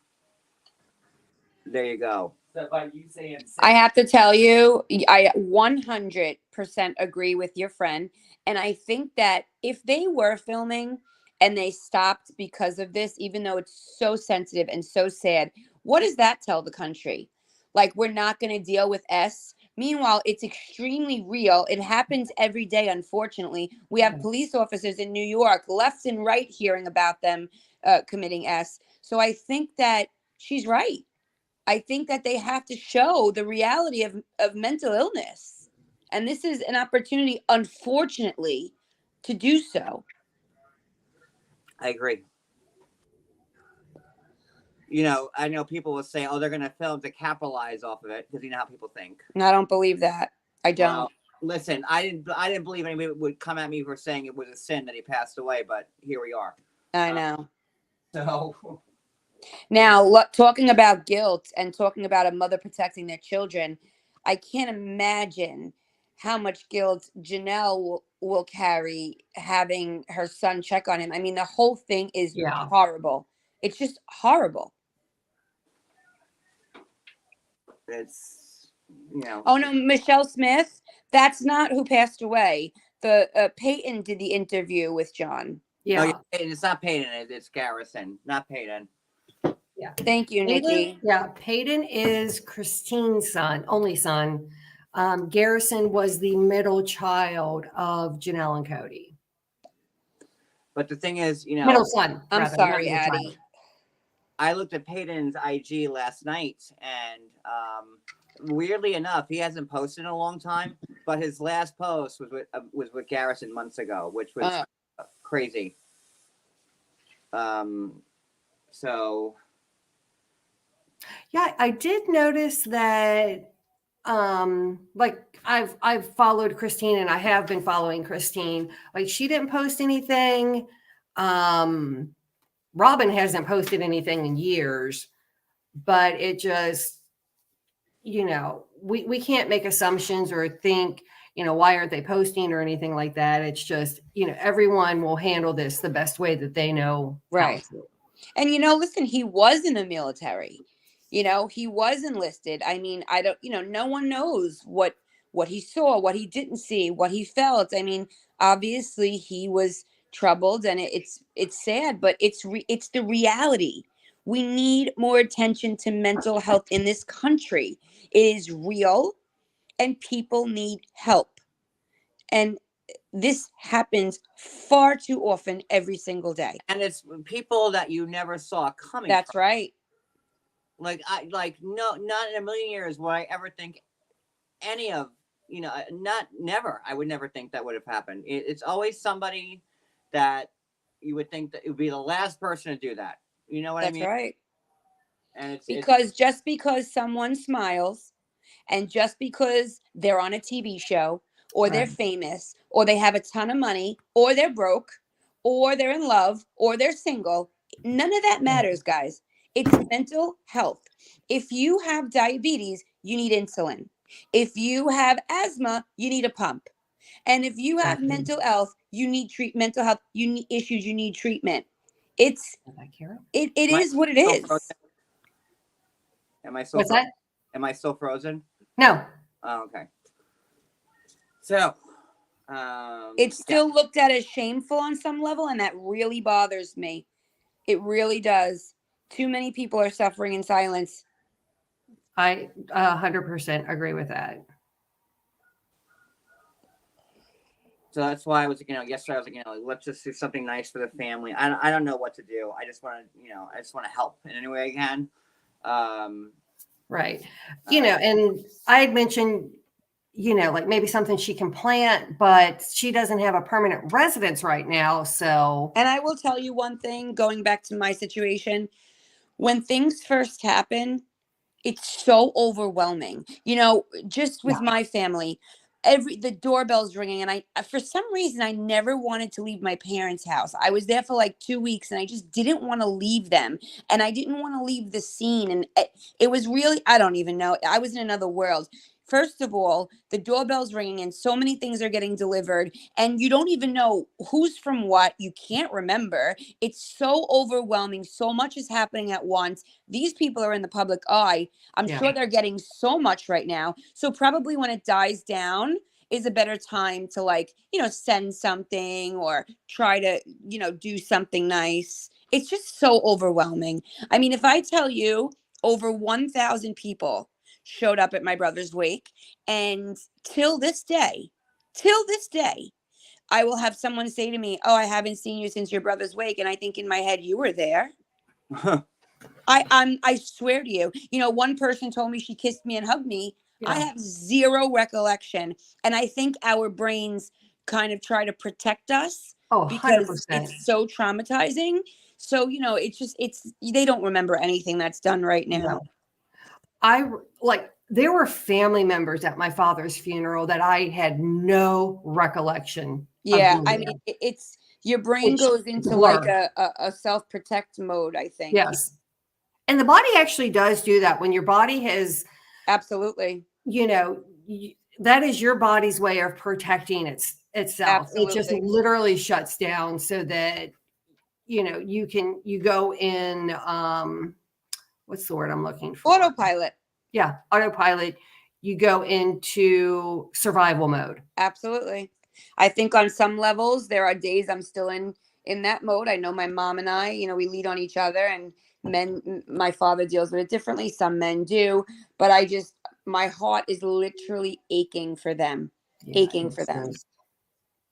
there you go. So by you saying I have to tell you, I 100% agree with your friend. And I think that if they were filming and they stopped because of this, even though it's so sensitive and so sad, what does that tell the country? Like, we're not going to deal with S. Meanwhile, it's extremely real. It happens every day, unfortunately. We have police officers in New York, left and right, hearing about them committing S. So I think that she's right. I think that they have to show the reality of mental illness. And this is an opportunity, unfortunately, to do so. I agree. I know people will say, "Oh, they're going to film to capitalize off of it," because you know how people think. And I don't believe that. I don't. Well, listen, I didn't believe anybody would come at me for saying it was a sin that he passed away, but here we are. I know. So Now, talking about guilt and talking about a mother protecting their children, I can't imagine how much guilt Janelle will carry having her son check on him. I mean, the whole thing is Yeah. horrible. It's just horrible. It's, you know. Oh no, Michelle Smith. That's not who passed away. The Peyton did the interview with John. Yeah. Oh, yeah, it's not Peyton. It's Garrison, not Peyton. Yeah. Thank you, Nikki. Peyton is Christine's son, only son. Garrison was the middle child of Janelle and Cody. But the thing is, you know, Middle son. I'm rather, not sorry, middle Addie. child. I looked at Peyton's IG last night, and weirdly enough, he hasn't posted in a long time. But his last post was with Garrison months ago, which was crazy. So Yeah, I did notice that. Like I've followed Christine, and I have been following Christine. Like she didn't post anything. Robin hasn't posted anything in years, but it just, you know, we can't make assumptions or think, you know, why aren't they posting or anything like that. It's just, you know, everyone will handle this the best way that they know. Right. How to. And, you know, listen, he was in the military. You know, he was enlisted. I mean, I don't, you know, no one knows what he saw, what he didn't see, what he felt. I mean, obviously he was troubled, and it's sad, but it's the reality. We need more attention to mental health in this country. It is real, and people need help. And this happens far too often every single day. and it's people that you never saw coming. That's from. right. Like no, not in a million years would I ever think any of, you know, never. I would never think that would have happened. It's always somebody that you would think that it would be the last person to do that. You know what I mean? That's right. And Just because someone smiles, and just because they're on a TV show, or they're Right. famous, or they have a ton of money, or they're broke, or they're in love, or they're single, none of that matters, guys. It's mental health. If you have diabetes, you need insulin. If you have asthma, you need a pump. And if you have Exactly. mental health, you need mental health, you need issues, you need treatment. It's it is what it is. Frozen? Am I still What's that? Am I still frozen? No. Oh, okay. So It's still looked at as shameful on some level, and that really bothers me. It really does. Too many people are suffering in silence. I 100% agree with that. So that's why I was, you know, yesterday I was like, you know, let's just do something nice for the family. I don't know what to do. I just want to, you know, help in any way I can. Right. You know, and I had mentioned, you know, like maybe something she can plant, but she doesn't have a permanent residence right now. So, And I will tell you one thing, going back to my situation, when things first happen, it's so overwhelming. You know, just with my family, the doorbell's ringing, and I, for some reason, I never wanted to leave my parents' house. I was there for like 2 weeks, and I just didn't want to leave them, and I didn't want to leave the scene. And it was really, I don't even know. I was in another world. First of all, the doorbell's ringing, and so many things are getting delivered, and you don't even know who's from what. You can't remember. It's so overwhelming. So much is happening at once. These people are in the public eye. I'm sure they're getting so much right now. So probably when it dies down is a better time to, like, you know, send something or try to, you know, do something nice. It's just so overwhelming. I mean, if I tell you over 1,000 people showed up at my brother's wake, and till this day, I will have someone say to me, "Oh, I haven't seen you since your brother's wake," and I think in my head, you were there. I swear to you. You know, one person told me she kissed me and hugged me. I have zero recollection, and I think our brains kind of try to protect us because 100%. it's so traumatizing. So, you know, they don't remember anything that's done right now. There were family members at my father's funeral that I had no recollection. Yeah, I mean, it's your brain goes into like a self-protect mode, I think. Yes. And the body actually does do that when your body has, Absolutely. that is your body's way of protecting itself. It just Absolutely. literally shuts down so that, you go in, what's the word I'm looking for? Autopilot. Yeah, autopilot. You go into survival mode. Absolutely. I think on some levels there are days I'm still in that mode. I know my mom and I, we lead on each other, and my father deals with it differently. Some men do, but my heart is literally aching for them. Yeah, Aching for them.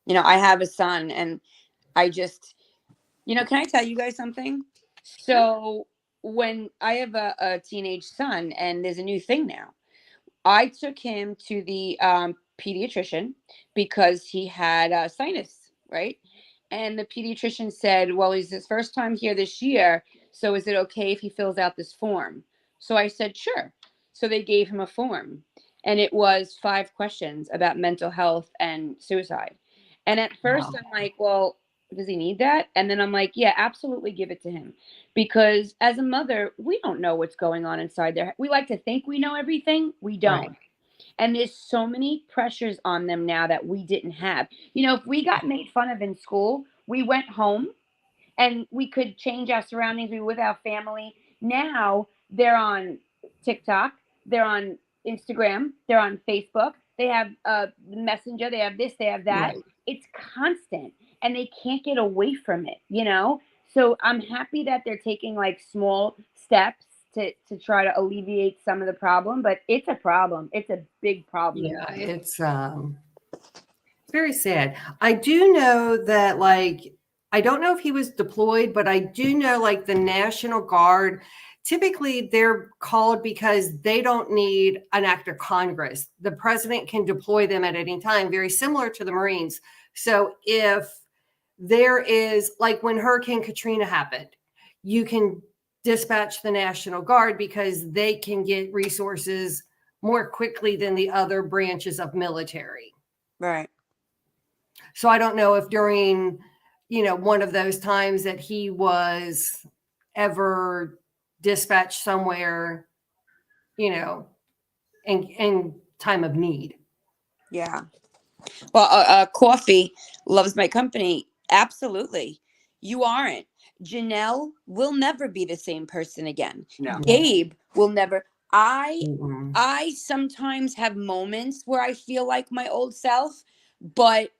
I have a son, and I just, can I tell you guys something? So when I have a teenage son, and there's a new thing now, I took him to the pediatrician because he had sinus, right? And the pediatrician said, well, he's his first time here this year, so is it okay if he fills out this form? So I said, sure. So they gave him a form, and it was 5 questions about mental health and suicide. And at first Wow. I'm like, well, does he need that? And then I'm like, yeah, absolutely give it to him. Because as a mother, we don't know what's going on inside there. We like to think we know everything. We don't. Right. And there's so many pressures on them now that we didn't have. If we got made fun of in school, we went home and we could change our surroundings. We were with our family. Now they're on TikTok, they're on Instagram, they're on Facebook. They have Messenger, they have this, they have that. Right. It's constant, and they can't get away from it. So I'm happy that they're taking like small steps to try to alleviate some of the problem, but it's a problem. It's a big problem. Yeah, it's very sad. I do know that, I don't know if he was deployed, but I do know the National Guard, typically they're called because they don't need an act of Congress. The president can deploy them at any time, very similar to the Marines. So if there is, when Hurricane Katrina happened, you can dispatch the National Guard because they can get resources more quickly than the other branches of military. Right. So I don't know if during, one of those times that he was ever dispatched somewhere, in time of need. Yeah. Well, Coffee loves my company. Absolutely. You aren't. Janelle will never be the same person again. No. Gabe will never. Mm-mm. I sometimes have moments where I feel like my old self, but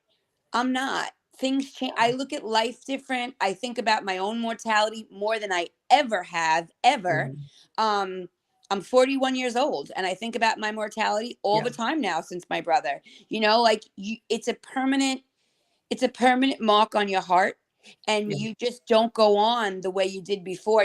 I'm not. Things change. I look at life different. I think about my own mortality more than I ever have, ever. I'm 41 years old, and I think about my mortality all the time now since my brother. It's a permanent mark on your heart, and you just don't go on the way you did before.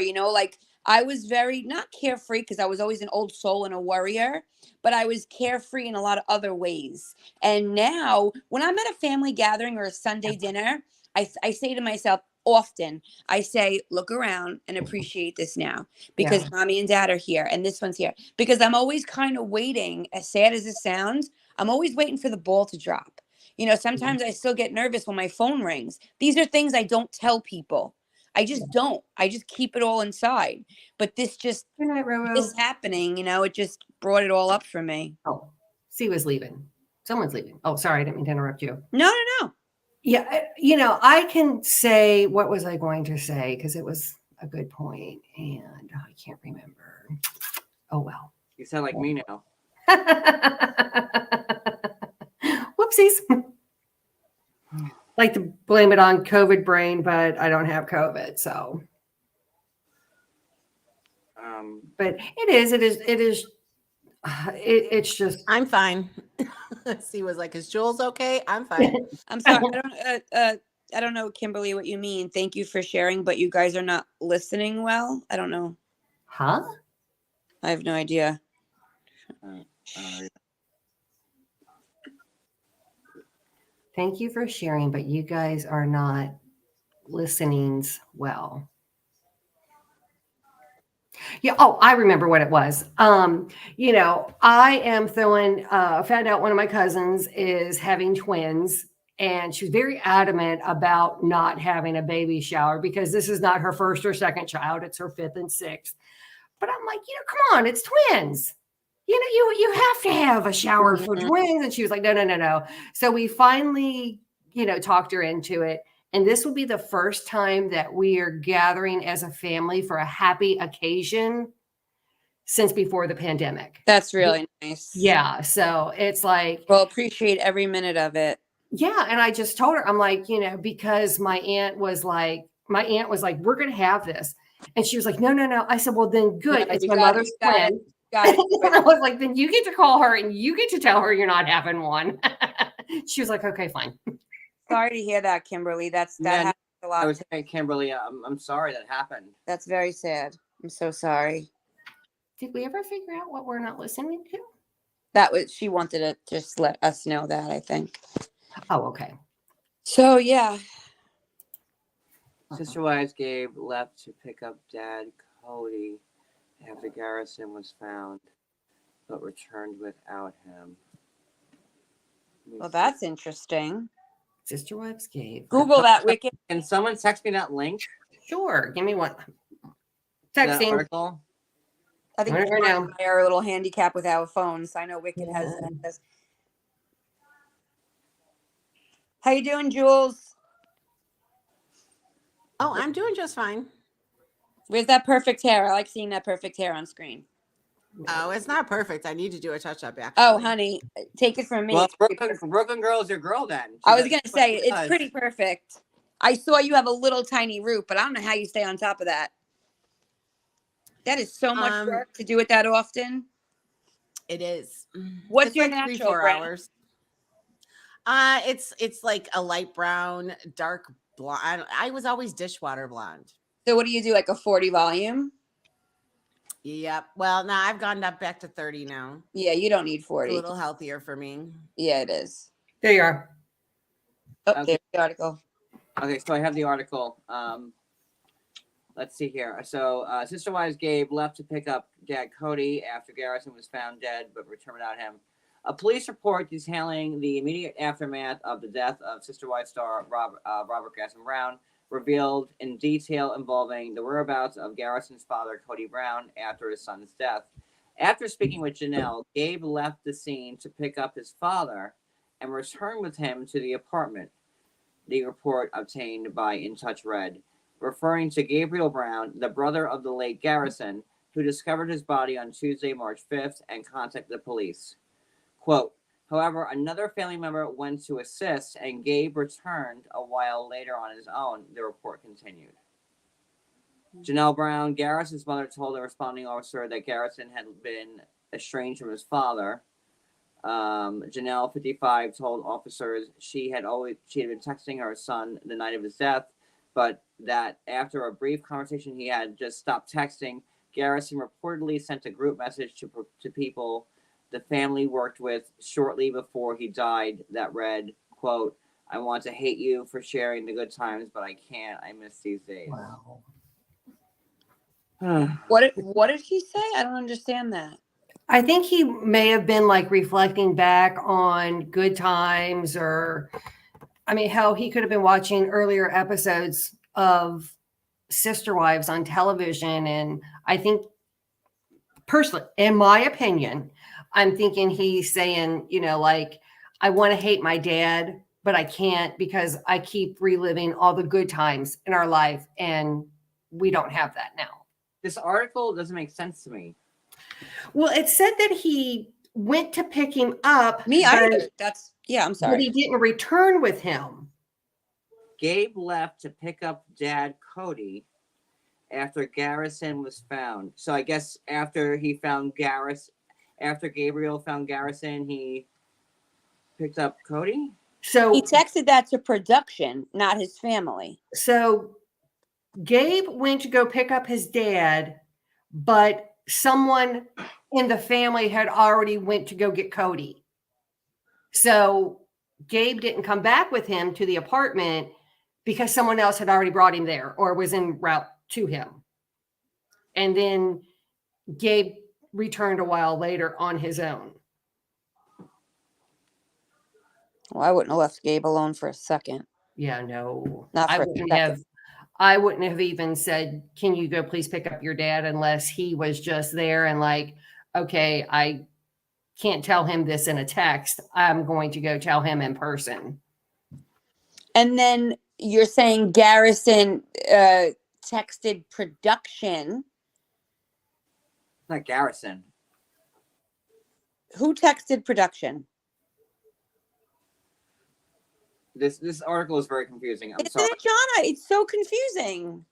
I was very not carefree because I was always an old soul and a worrier, but I was carefree in a lot of other ways. And now when I'm at a family gathering or a Sunday dinner, I say to myself often, I say, look around and appreciate this now, because mommy and dad are here and this one's here, because I'm always kind of waiting, as sad as it sounds, I'm always waiting for the ball to drop. Sometimes I still get nervous when my phone rings. These are things I don't tell people. I just don't. I just keep it all inside. But this just, Good night, Roro. this happening, it just brought it all up for me. Oh, C was leaving. Someone's leaving. Oh, sorry. I didn't mean to interrupt you. No. Yeah. I can say, what was I going to say? Because it was a good point and I can't remember. Oh, well. You sound like me now. Whoopsies. Like to blame it on COVID brain, but I don't have COVID. So, but it's just, I'm fine. C was like, is Jules okay? I'm fine. I'm sorry. I don't know, Kimberly, what you mean. Thank you for sharing, but you guys are not listening well. I don't know. huh? I have no idea. Thank you for sharing, but you guys are not listening well. Yeah. Oh, I remember what it was. I am found out one of my cousins is having twins, and she's very adamant about not having a baby shower because this is not her first or second child. It's her fifth and sixth. But I'm like, come on, it's twins. You have to have a shower for twins. And she was like, no. So we finally, talked her into it. And this will be the first time that we are gathering as a family for a happy occasion since before the pandemic. That's really nice. Yeah. So it's like, Well, appreciate every minute of it. yeah. And I just told her, I'm like, because my aunt was like, we're going to have this. And she was like, no. I said, well, then good. No, it's you my got it, mother's you got it, twin. Got it. And I was like, then you get to call her and you get to tell her you're not having one. She was like, okay, fine. Sorry to hear that, Kimberly. That Yeah, happens a lot. I was saying, Kimberly, I'm sorry that happened. That's very sad. I'm so sorry. Did we ever figure out what we're not listening to? That was, she wanted to just let us know that, I think. Oh, okay. So, yeah. Sister Wives Gabe left to pick up Dad Cody after Garrison was found, but returned without him. Well, that's interesting. Sister Wives Gabe. Google that, Wicked. Can someone text me that link? Sure. Give me one. That Texting. article? I think Right now. I are a little handicapped with our phones. I know Wicked has this. How you doing, Jules? Oh, I'm doing just fine. Where's that perfect hair? I like seeing that perfect hair on screen. Oh, it's not perfect. I need to do a touch up. Actually. Oh, honey, take it from me. Well, It's pretty perfect. Brooklyn Girl is your girl then. I was going to say, it's pretty perfect. I saw you have a little tiny root, but I don't know how you stay on top of that. That is so much work to do it that often. It is. What's It's your like natural 3-4 brown? hours. It's like a light brown, dark blonde. I was always dishwater blonde. So what do you do, like a 40 volume? Yep. Well, now I've gone up back to 30 now. Yeah, you don't need It's 40. a little healthier for me. Yeah, it is. There you are. Oh, Okay. there's the article. Okay, so I have the article. Let's see here. So, Sister Wives Gabe left to pick up Dad Cody after Garrison was found dead, but returned without him. A police report detailing the immediate aftermath of the death of Sister Wives star Robert Garrison Brown revealed in detail involving the whereabouts of Garrison's father, Cody Brown, after his son's death. After speaking with Janelle, Gabe left the scene to pick up his father and returned with him to the apartment, the report obtained by In Touch read, referring to Gabriel Brown, the brother of the late Garrison, who discovered his body on Tuesday, March 5th, and contacted the police. Quote, however, another family member went to assist, and Gabe returned a while later on his own, the report continued. Janelle Brown, Garrison's mother, told the responding officer that Garrison had been estranged from his father. Janelle, 55, told officers she had been texting her son the night of his death, but that after a brief conversation he had just stopped texting. Garrison reportedly sent a group message to people the family worked with shortly before he died that read, quote, I want to hate you for sharing the good times, but I can't. I miss these days. Wow. What did he say? I don't understand that. I think he may have been like reflecting back on good times, or hell, he could have been watching earlier episodes of Sister Wives on television. And I think personally, in my opinion, I'm thinking he's saying, like, I want to hate my dad, but I can't because I keep reliving all the good times in our life. And we don't have that now. This article doesn't make sense to me. Well, it said that he went to pick him up. I'm sorry. But he didn't return with him. Gabe left to pick up Dad Cody after Garrison was found. So I guess after Gabriel found Garrison, he picked up Cody? So He texted that to production, not his family. So Gabe went to go pick up his dad, but someone in the family had already went to go get Cody. So Gabe didn't come back with him to the apartment because someone else had already brought him there or was en route to him. And then Gabe returned a while later on his own. Well, I wouldn't have left Gabe alone for a second. Yeah, no. Not I for a wouldn't second. I wouldn't have even said, can you go please pick up your dad, unless he was just there and like, okay, I can't tell him this in a text. I'm going to go tell him in person. And then you're saying Garrison texted production. Not Garrison. Who texted production? This article is very confusing. I'm Isn't sorry. it, Jonna? It's so confusing.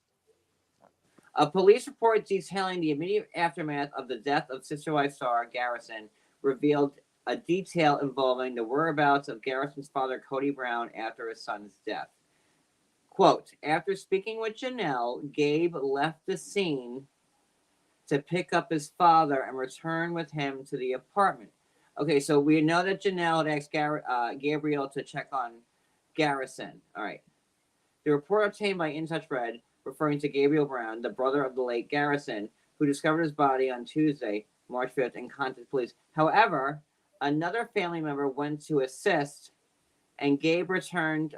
A police report detailing the immediate aftermath of the death of Sister Wife star Garrison revealed a detail involving the whereabouts of Garrison's father, Cody Brown, after his son's death. Quote, after speaking with Janelle, Gabe left the scene to pick up his father and return with him to the apartment. Okay, so we know that Janelle had asked Gabriel to check on Garrison. All right. The report obtained by In Touch Red, referring to Gabriel Brown, the brother of the late Garrison, who discovered his body on Tuesday, March 5th, and contacted police. However, another family member went to assist, and Gabe returned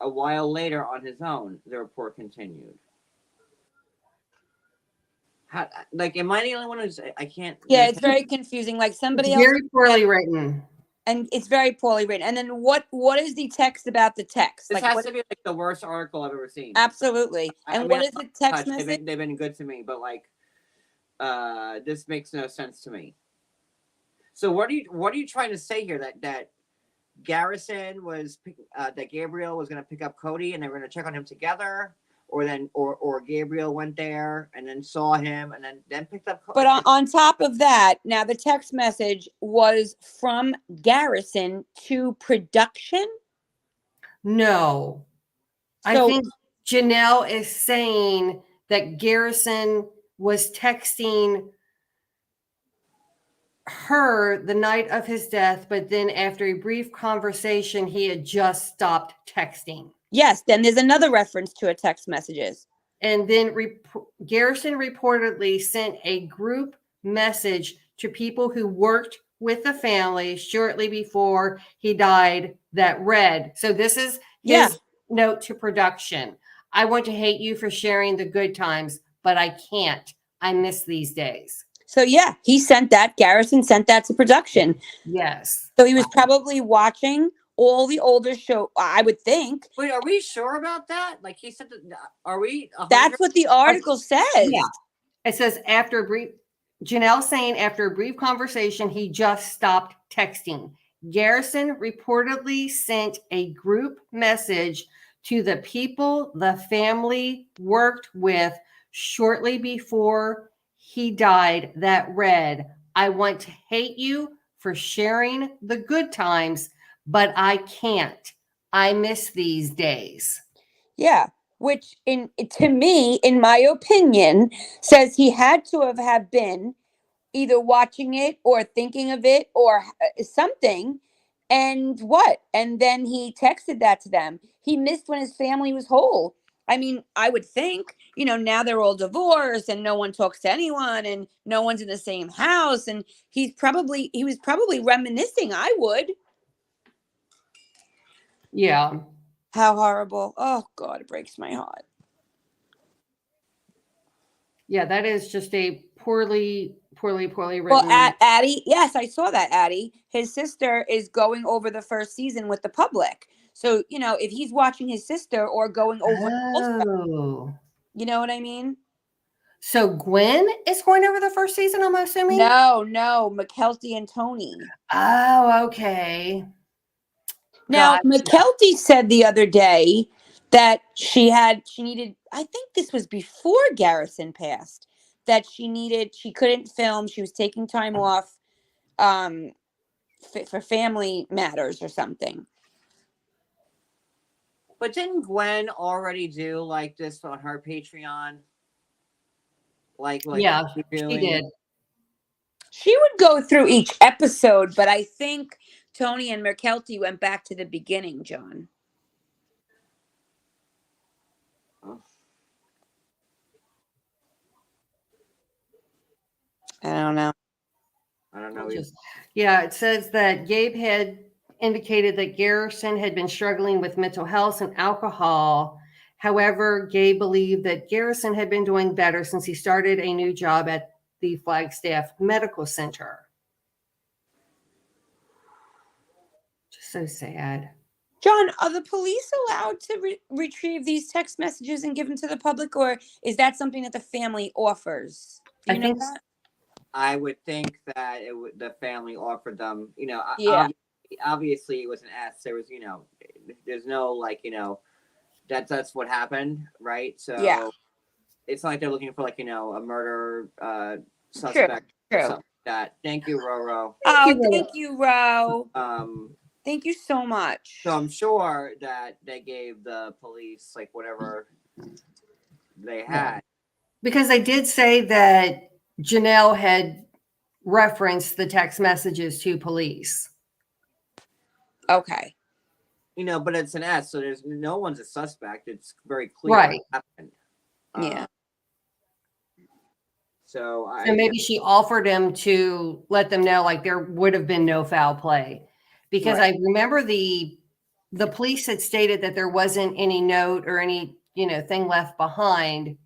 a while later on his own, the report continued. How, like, am I the only one who's, I can't... Yeah, it's very confusing. Like somebody else, Very poorly written. and it's very poorly written. And then what is the text about the text? This Like, has what, to be like the worst article I've ever seen. absolutely. And I mean, what is the text They've message? been good to me, but like, this makes no sense to me. So what are you trying to say here? That Garrison was that Gabriel was going to pick up Cody and they were going to check on him together, or Gabriel went there and then saw him and then picked up Cody. But on top of that, now the text message was from Garrison to production. No. I So- think Janelle is saying that Garrison was texting her the night of his death, but then after a brief conversation, he had just stopped texting. Yes, then there's another reference to a text messages. And then Garrison reportedly sent a group message to people who worked with the family shortly before he died that read. So this is his note to production. I want to hate you for sharing the good times, but I can't. I miss these days. So yeah, he sent that. Garrison sent that to production. Yes. So he was probably watching all the older show, I would think. Wait, are we sure about that? Like he said, are we? 100? That's what the article says. Yeah. It says Janelle saying after a brief conversation, he just stopped texting. Garrison reportedly sent a group message to the people the family worked with shortly before he died that read, I want to hate you for sharing the good times, but I can't. I miss these days. Yeah, which to me, in my opinion, says he had to have been either watching it or thinking of it or something. And what? And then he texted that to them. He missed when his family was whole. I mean, I would think, now they're all divorced and no one talks to anyone and no one's in the same house. And he was probably reminiscing. I would. Yeah. How horrible. Oh God, it breaks my heart. Yeah, that is just a poorly written. Well, Addie, yes, I saw that, Addie. His sister is going over the first season with the public. So, if he's watching his sister or going over, you know what I mean? So Gwen is going over the first season, I'm assuming? No, McKelty and Tony. Oh, okay. Now, Gotcha. McKelty said the other day that she needed, I think this was before Garrison passed, that she couldn't film. She was taking time off for family matters or something. But didn't Gwen already do like this on her Patreon? Like yeah, she did. She would go through each episode, but I think Tony and McKelty went back to the beginning, John. I don't know. Yeah, it says that Gabe had indicated that Garrison had been struggling with mental health and alcohol However, Gay believed that Garrison had been doing better since he started a new job at the Flagstaff Medical Center. Just so sad. John, are the police allowed to retrieve these text messages and give them to the public, or is that something that the family offers? Do you I know think that? I would think that the family offered them. Yeah. Obviously it was an S. There was, there's no like, that's what happened, right? So Yeah. it's not like they're looking for like, a murder True. suspect or True. something like that. Thank you, Roro. Thank you, Ro. Thank you so much. So I'm sure that they gave the police like whatever they had. Because they did say that Janelle had referenced the text messages to police. Okay. But it's an S, so there's no one's a suspect. It's very clear Right. what happened. Yeah. So maybe she offered him to let them know like there would have been no foul play. Because Right. I remember the police had stated that there wasn't any note or any, thing left behind.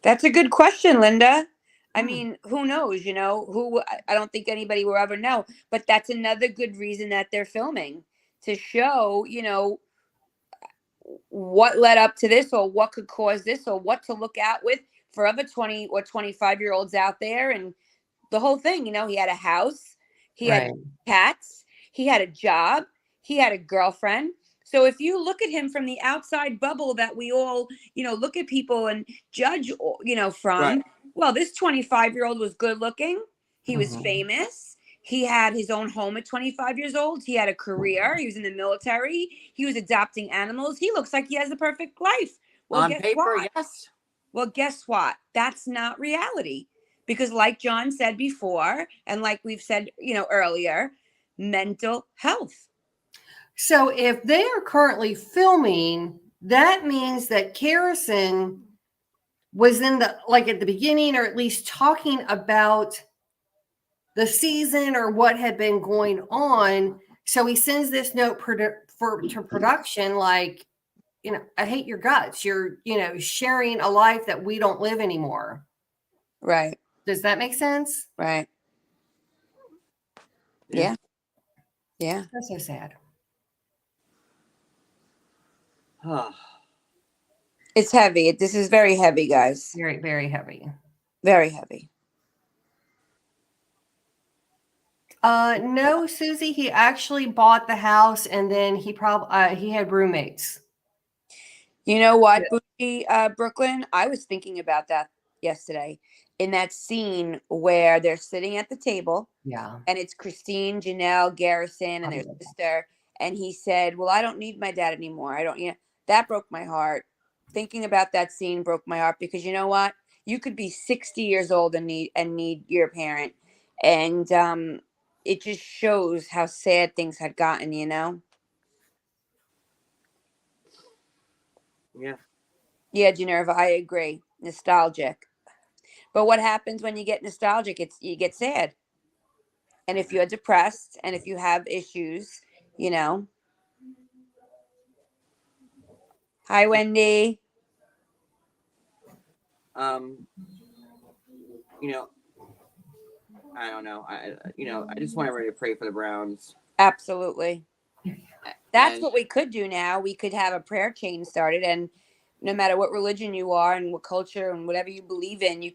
That's a good question, Linda. I mean, who knows, I don't think anybody will ever know, but that's another good reason that they're filming to show, what led up to this or what could cause this or what to look out with for other 20 or 25-year-olds out there. And the whole thing, he had a house, he had cats, he had a job, he had a girlfriend. So if you look at him from the outside bubble that we all, look at people and judge, from, Right. well, this 25-year-old was good looking. He was famous. He had his own home at 25 years old. He had a career. He was in the military. He was adopting animals. He looks like he has the perfect life. Well, on guess paper, what? yes. Well, guess what? That's not reality. Because like John said before, and like we've said, earlier, mental health. So if they are currently filming, that means that Garrison was in at the beginning, or at least talking about the season or what had been going on. So he sends this note to production, like, I hate your guts. You're, sharing a life that we don't live anymore. Right. Does that make sense? Right. Yeah. Yeah. That's so sad. It's heavy. This is very heavy, guys. Very, very heavy. Very heavy. No, Susie, he actually bought the house and then he had roommates. You know what, Bougie, Brooklyn? I was thinking about that yesterday in that scene where they're sitting at the table. Yeah. And it's Christine, Janelle, Garrison, and their sister. And he said, well, I don't need my dad anymore. That broke my heart. Thinking about that scene broke my heart because you know what? You could be 60 years old and need your parent. And it just shows how sad things had gotten, Yeah. Yeah, Generva, I agree. Nostalgic. But what happens when you get nostalgic? You get sad. And if you're depressed and if you have issues, Hi, Wendy. I don't know. I just want everybody to pray for the Browns. Absolutely. That's what we could do now. We could have a prayer chain started, and no matter what religion you are and what culture and whatever you believe in,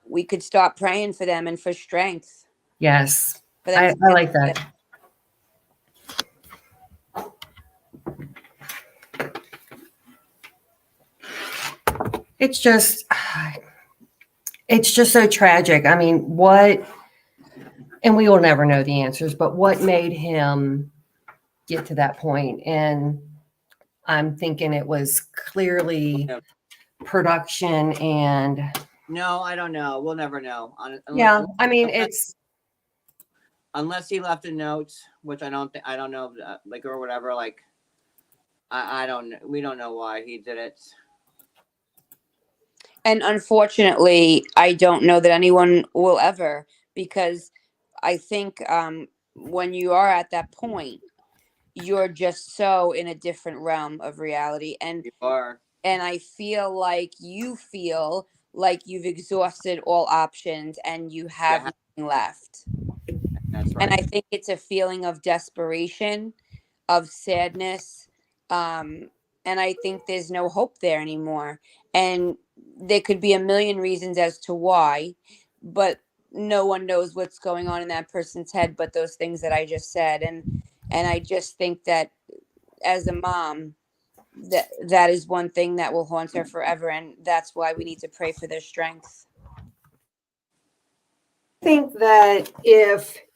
we could start praying for them and for strength. Yes. For them I like that. It's just so tragic. I mean, and we will never know the answers, but what made him get to that point? And I'm thinking it was clearly production and. No, I don't know. We'll never know. I mean, unless he left a note, which I don't know, or whatever. Like, we don't know why he did it. And unfortunately, I don't know that anyone will ever, because I think when you are at that point, you're just so in a different realm of reality. And You are. I feel like you feel like you've exhausted all options and you have Yeah, nothing left. that's And I right. think it's a feeling of desperation, of sadness. And I think there's no hope there anymore. And there could be a million reasons as to why, but no one knows what's going on in that person's head but those things that I just said. And I just think that as a mom, that is one thing that will haunt her forever. And that's why we need to pray for their strength. I think that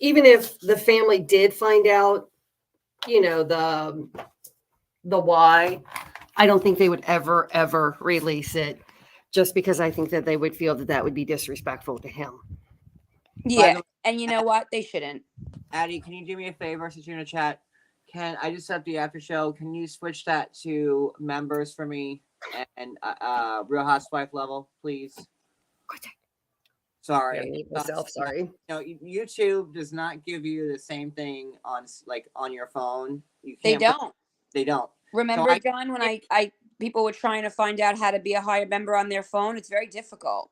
even if the family did find out, the why, I don't think they would ever release it, just because I think that they would feel that that would be disrespectful to him. By Yeah. the way, And you know what? They shouldn't. Addie, can you do me a favor since you're in the chat? Can I just set up the after show? Can you switch that to members for me and Real Housewife level, please? Sorry. I need myself. Sorry. No, YouTube does not give you the same thing on your phone. You They can't. don't. They don't. Remember, John, when I people were trying to find out how to be a higher member on their phone? It's very difficult.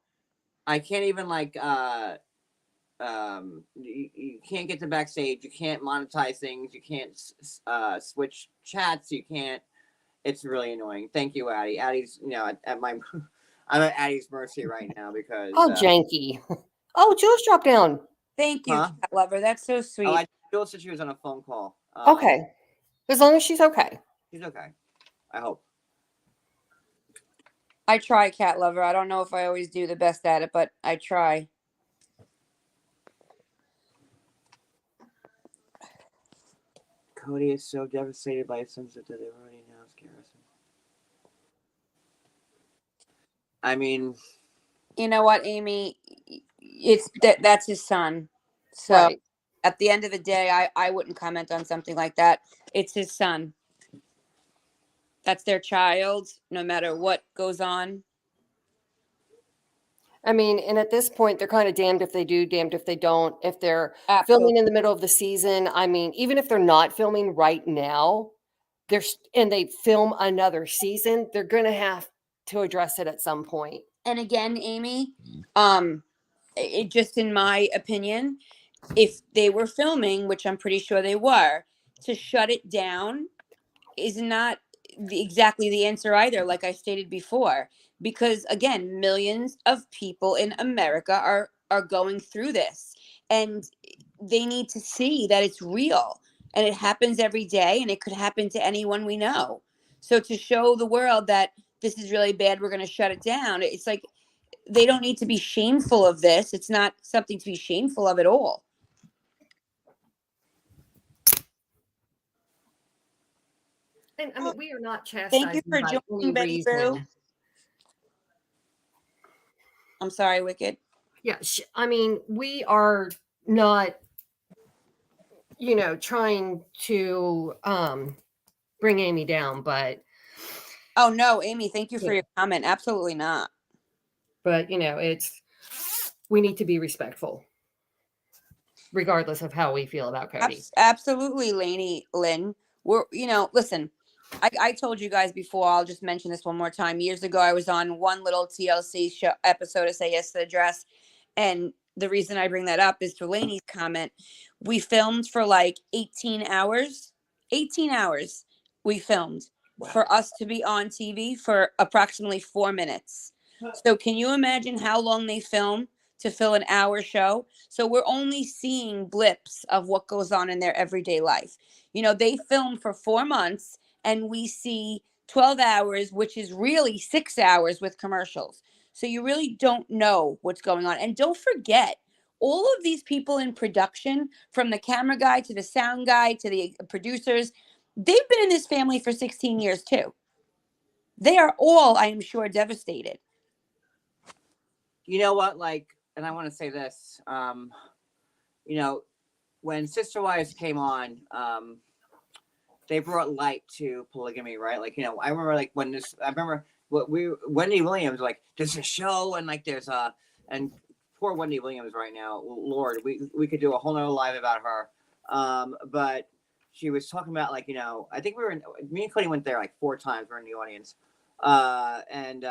I can't even you can't get to backstage. You can't monetize things. You can't switch chats. You can't. It's really annoying. Thank you, Addie. Addie's at my I'm at Addie's mercy right now because Janky. Oh, Jules dropped down. Thank you, Huh? Cat Lover. That's so sweet. I Jules said she was on a phone call. Okay, as long as she's okay. She's okay. I hope. I try, Cat Lover. I don't know if I always do the best at it, but I try. Cody is so devastated by his sons that they already announced Garrison. I mean, You know what, Amy? It's that's his son. So Right. at the end of the day, I wouldn't comment on something like that. It's his son. That's their child, no matter what goes on. I mean, and at this point, they're kind of damned if they do, damned if they don't. If they're Absolutely. filming in the middle of the season, I mean, even if they're not filming right now, and they film another season, they're going to have to address it at some point. And again, Amy, it just in my opinion, if they were filming, which I'm pretty sure they were, to shut it down is not exactly the answer either, like I stated before, because again, millions of people in America are going through this, and they need to see that it's real and it happens every day and it could happen to anyone we know. So to show the world that this is really bad, we're going to shut it down. It's like they don't need to be shameful of this. It's not something to be shameful of at all. And I mean, we are not Thank you chastising for by joining, any Betty Boo. reason. I'm sorry, Wicked. Yeah, I mean, we are not, trying to bring Amy down, but Oh no, Amy, thank you for Yeah. your comment. Absolutely not. we need to be respectful, regardless of how we feel about Cody. Absolutely, Lynn. We're, listen, I told you guys before, I'll just mention this one more time. Years ago, I was on one little TLC show episode of Say Yes to the Dress. And the reason I bring that up is for Lainey's comment. We filmed for like 18 hours. 18 hours we filmed for us to be on TV for approximately 4 minutes. So can you imagine how long they film to fill an hour show? So we're only seeing blips of what goes on in their everyday life. They film for 4 months and we see 12 hours, which is really 6 hours with commercials. So you really don't know what's going on. And don't forget, all of these people in production, from the camera guy to the sound guy to the producers, they've been in this family for 16 years too. They are all, I am sure, devastated. You know what? And I want to say this. When Sister Wives came on, they brought light to polygamy, right? I remember Wendy Williams, there's a show and and poor Wendy Williams right now, Lord, we could do a whole nother live about her. But she was talking about like, I think me and Cody went there like 4 times. We're in the audience. And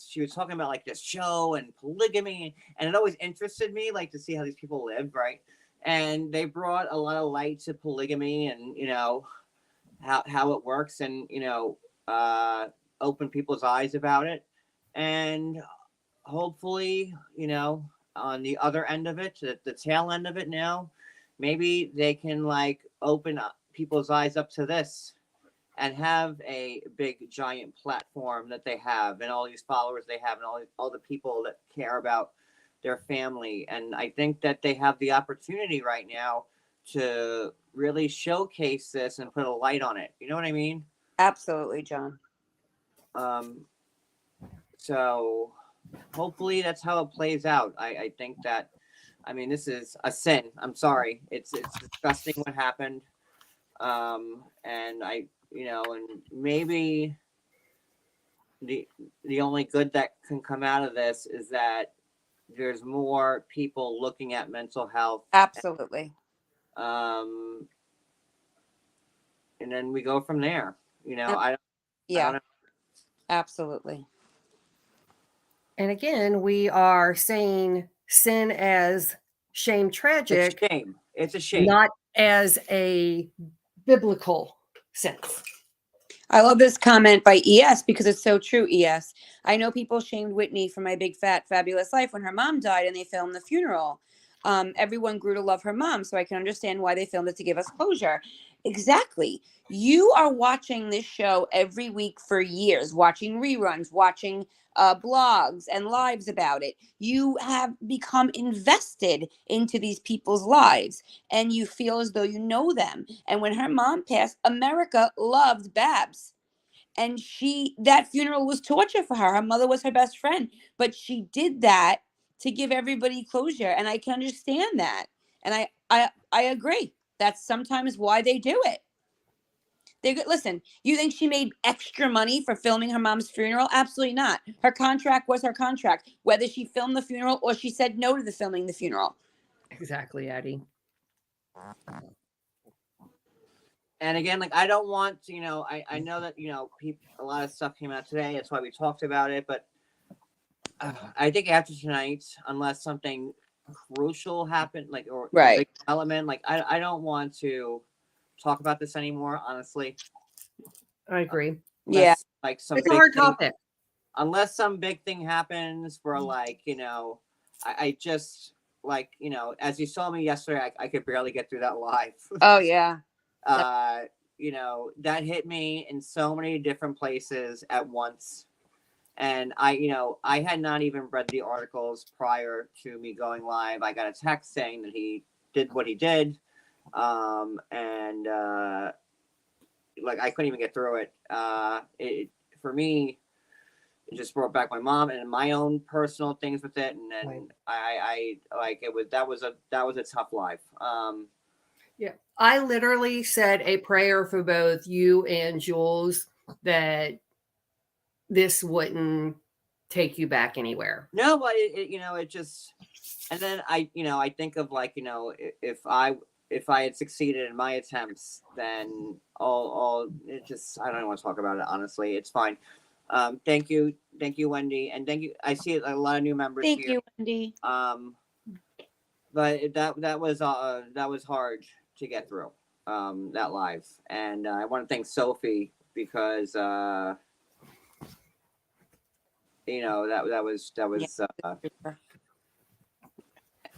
she was talking about like this show and polygamy, and it always interested me like to see how these people live, right? And they brought a lot of light to polygamy and how it works, and open people's eyes about it, and hopefully on the other end of it, the tail end of it now, maybe they can like open up people's eyes up to this and have a big giant platform that they have, and all these followers they have, and all the people that care about their family. And I think that they have the opportunity right now to really showcase this and put a light on it. You know what I mean? Absolutely, John. So hopefully that's how it plays out. I think that, I mean, this is a sin. I'm sorry. It's disgusting what happened. And and maybe the only good that can come out of this is that there's more people looking at mental health. Absolutely. And then we go from there. Yeah. I don't know. Absolutely. And again, we are saying sin as shame tragic. It's a shame. It's a shame. Not as a biblical sense. I love this comment by ES because it's so true, ES. I know people shamed Whitney for My Big Fat Fabulous Life when her mom died and they filmed the funeral. Everyone grew to love her mom, so I can understand why they filmed it to give us closure. Exactly. You are watching this show every week for years, watching reruns, watching blogs and lives about it. You have become invested into these people's lives, and you feel as though you know them. And when her mom passed, America loved Babs. And that funeral was torture for her. Her mother was her best friend, but she did that to give everybody closure. And I can understand that. And I agree. That's sometimes why they do it. Listen, you think she made extra money for filming her mom's funeral? Absolutely not. Her contract was her contract, whether she filmed the funeral or she said no to filming the funeral. Exactly, Addie. And again, like, I don't want to, I know that, a lot of stuff came out today. That's why we talked about it. But I think after tonight, unless something crucial happened, like, or Right. big element, like, I don't want to talk about this anymore, honestly. I agree. Unless, like, It's a hard topic. Unless some big thing happens for, like, I just, like, as you saw me yesterday, I could barely get through that live. Oh, yeah. That hit me in so many different places at once. And I had not even read the articles prior to me going live. I got a text saying that he did what he did. And like, I couldn't even get through it. For me, it just brought back my mom and my own personal things with it. And then Right. I like, that was a tough life. Yeah. I literally said a prayer for both you and Jules that this wouldn't take you back anywhere. No, but it just, and then I think of, like, if I had succeeded in my attempts, then all it just, I don't even want to talk about it, honestly. It's fine. Thank you, Wendy, and thank you. I see a lot of new members Thank here. you, Wendy. But that was hard to get through, that live, and I want to thank Sophie because that was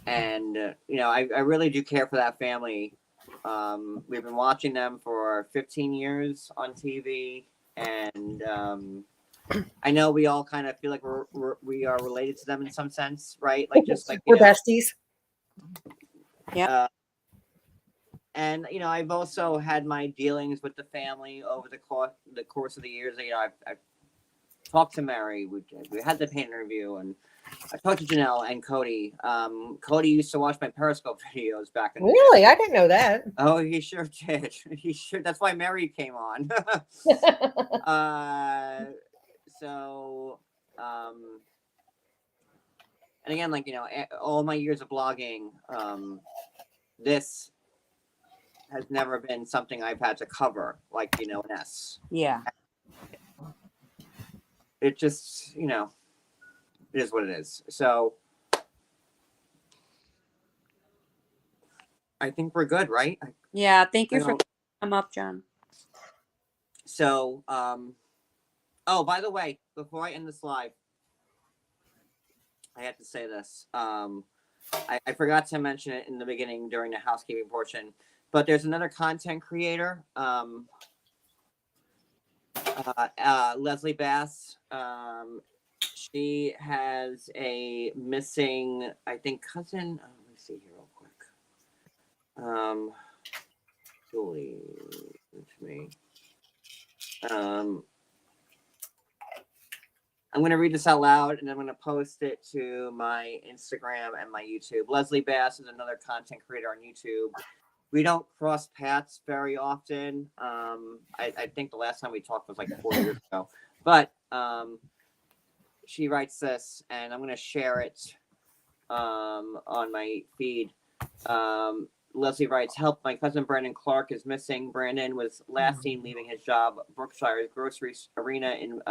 and I really do care for that family. We've been watching them for 15 years on TV, and I know we all kind of feel like we are related to them in some sense, right? Like, just like, we're besties. Yeah. And I've also had my dealings with the family over the course of the years. I've talked to Mary. We had the paint interview, and I talked to Janelle and Cody. Cody used to watch my Periscope videos back in the day. Really? I didn't know that. Oh, he sure did. He sure. That's why Mary came on. So, and again, like, all my years of blogging, this has never been something I've had to cover, like, an S. Yeah. It just, it is what it is. So I think we're good, right? Yeah. Thank you I for don't- coming up, John. So, oh, by the way, before I end this live, I have to say this. I forgot to mention it in the beginning during the housekeeping portion, but there's another content creator, Leslie Bass. She has a missing, I think, cousin. Let me see here real quick. Julie, to me. I'm going to read this out loud, and I'm going to post it to my Instagram and my YouTube. Leslie Bass is another content creator on YouTube. We don't cross paths very often. I think the last time we talked was like 4 years ago. But she writes this, and I'm going to share it on my feed. Leslie writes, "Help, my cousin Brandon Clark is missing. Brandon was last seen leaving his job, Brookshire's grocery arena in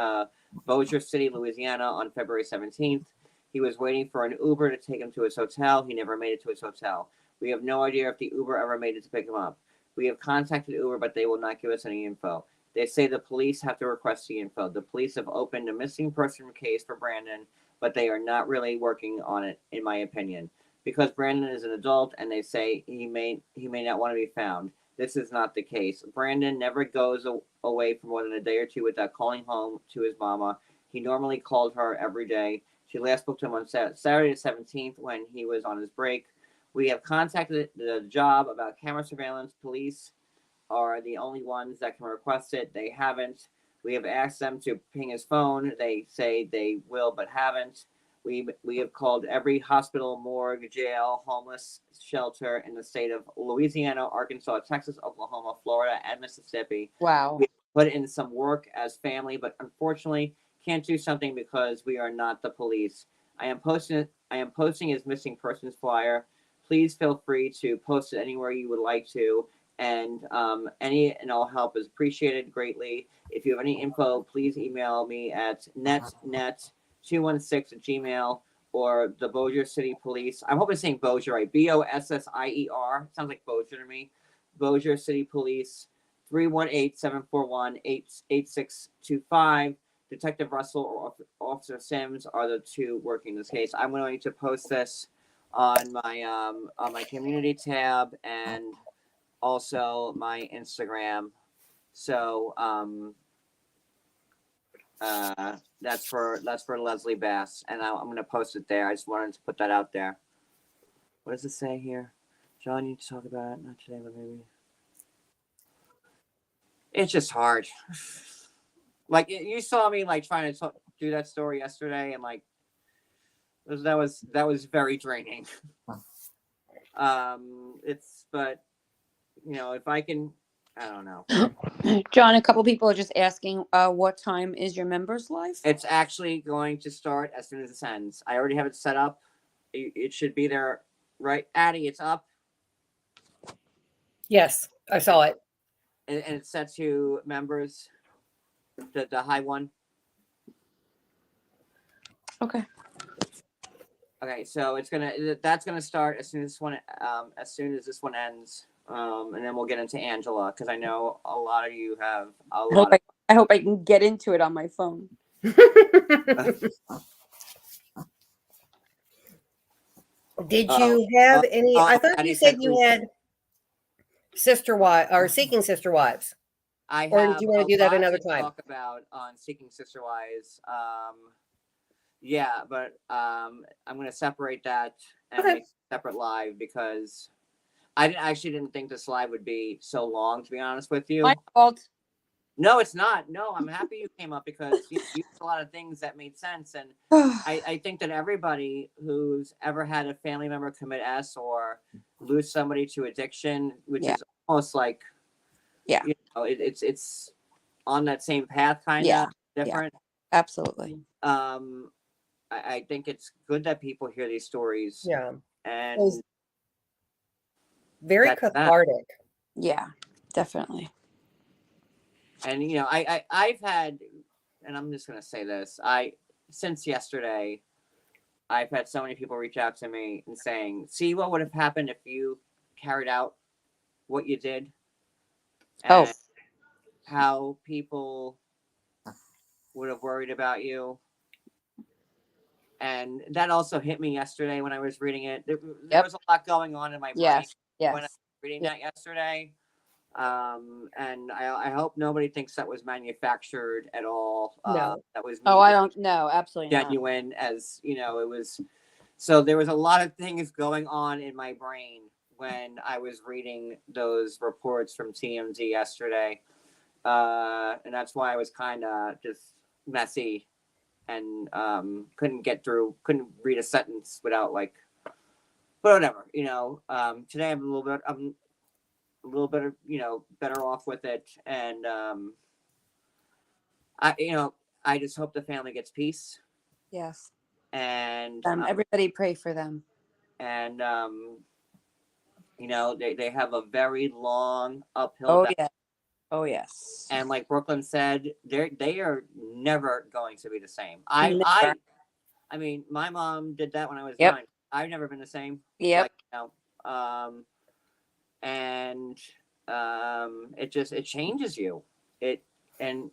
Bossier City, Louisiana on February 17th. He was waiting for an Uber to take him to his hotel. He never made it to his hotel. We have no idea if the Uber ever made it to pick him up. We have contacted Uber, but they will not give us any info. They say the police have to request the info. The police have opened a missing person case for Brandon, but they are not really working on it, in my opinion. Because Brandon is an adult and they say he may not want to be found. This is not the case. Brandon never goes away for more than a day or two without calling home to his mama. He normally called her every day. She last spoke to him on Saturday the 17th when he was on his break. We have contacted the job about camera surveillance. Police are the only ones that can request it. They haven't. We have asked them to ping his phone. They say they will but haven't. We have called every hospital, morgue, jail, homeless shelter in the state of Louisiana, Arkansas, Texas, Oklahoma, Florida, and Mississippi. Wow. We put in some work as family, but unfortunately can't do something because we are not the police. I am posting his missing persons flyer. Please feel free to post it anywhere you would like to, and any and all help is appreciated greatly. If you have any info, please email me at netnet216@gmail or the Bossier City Police. I'm hoping saying Bossier right. Bossier. Sounds like Bossier to me. Bossier City Police, 318-741-8625. Detective Russell or Officer Sims are the two working this case. I'm going to post this on my community tab and also my Instagram. So that's for Leslie Bass, and I'm going to post it there. I just wanted to put that out there. What does it say here? John, you talk about it, not today, but maybe. It's just hard. Like you saw me like trying to do that story yesterday, and like that was very draining. But if I can, I don't know. John, a couple people are just asking, what time is your members live? It's actually going to start as soon as this ends. I already have it set up. It should be there, right? Addie, it's up. Yes, I saw it. And it's set to members, the high one. Okay. Okay, so that's gonna start as soon as this one ends, and then we'll get into Angela because I know a lot of you have a lot. I hope I can get into it on my phone. Did you have any? I thought Addie you said said you please. had sister wife or seeking sister wives. I Or have do you want a to do that lot another to time? talk about on Seeking Sister Wives. Yeah, but I'm going to separate that and Okay. make a separate live because I didn't think this live would be so long, to be honest with you. My fault. No, it's not. No, I'm happy you came up because you used a lot of things that made sense. And I think that everybody who's ever had a family member commit S or lose somebody to addiction, which is almost like, it's on that same path, kind of different. Absolutely. I think it's good that people hear these stories. Yeah. And Very cathartic. Yeah, definitely. And you know, I've had, and I'm just gonna say this, since yesterday, I've had so many people reach out to me and saying, "See what would have happened if you carried out what you did," Oh, and how people would have worried about you. And that also hit me yesterday when I was reading it. There Yep. was a lot going on in my brain yes, when I was yes. reading Yeah. that yesterday. And I hope nobody thinks that was manufactured at all. No. That was Oh, I don't know. Absolutely not. genuine, as you know, it was. So there was a lot of things going on in my brain when I was reading those reports from TMZ yesterday. And that's why I was kind of just messy and couldn't read a sentence without like, but whatever, you know. Today I'm a little bit, you know, better off with it, and you know, I just hope the family gets peace, Yes. and Everybody pray for them. and you know, they have a very long uphill Oh battle. yeah. Oh yes. And like Brooklyn said, they are never going to be the same. Never. I mean, my mom did that when I was Yep. 9. I've never been the same. Yep. Like, you know, and it changes you. And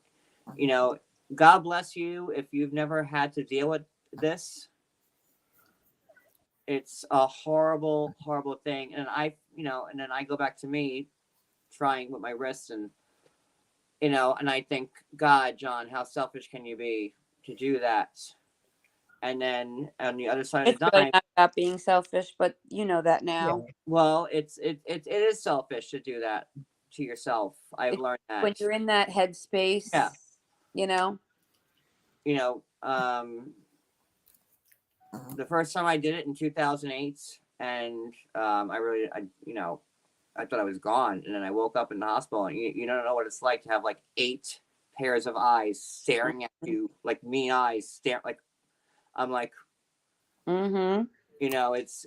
you know, God bless you if you've never had to deal with this. It's a horrible, horrible thing. And you know, and then I go back to me trying with my wrists, and you know, and I think, God, John, how selfish can you be to do that? And then on the other side of It's the really dime, not about being selfish, but you know that now. well, it is selfish to do that to yourself. I've It's learned that. when you're in that headspace. Yeah. You know. You know, the first time I did it in 2008, and you know, I thought I was gone, and then I woke up in the hospital, and you don't know what it's like to have like 8 pairs of eyes staring at you, like mean eyes, like I'm like, Mm-hmm. you know, it's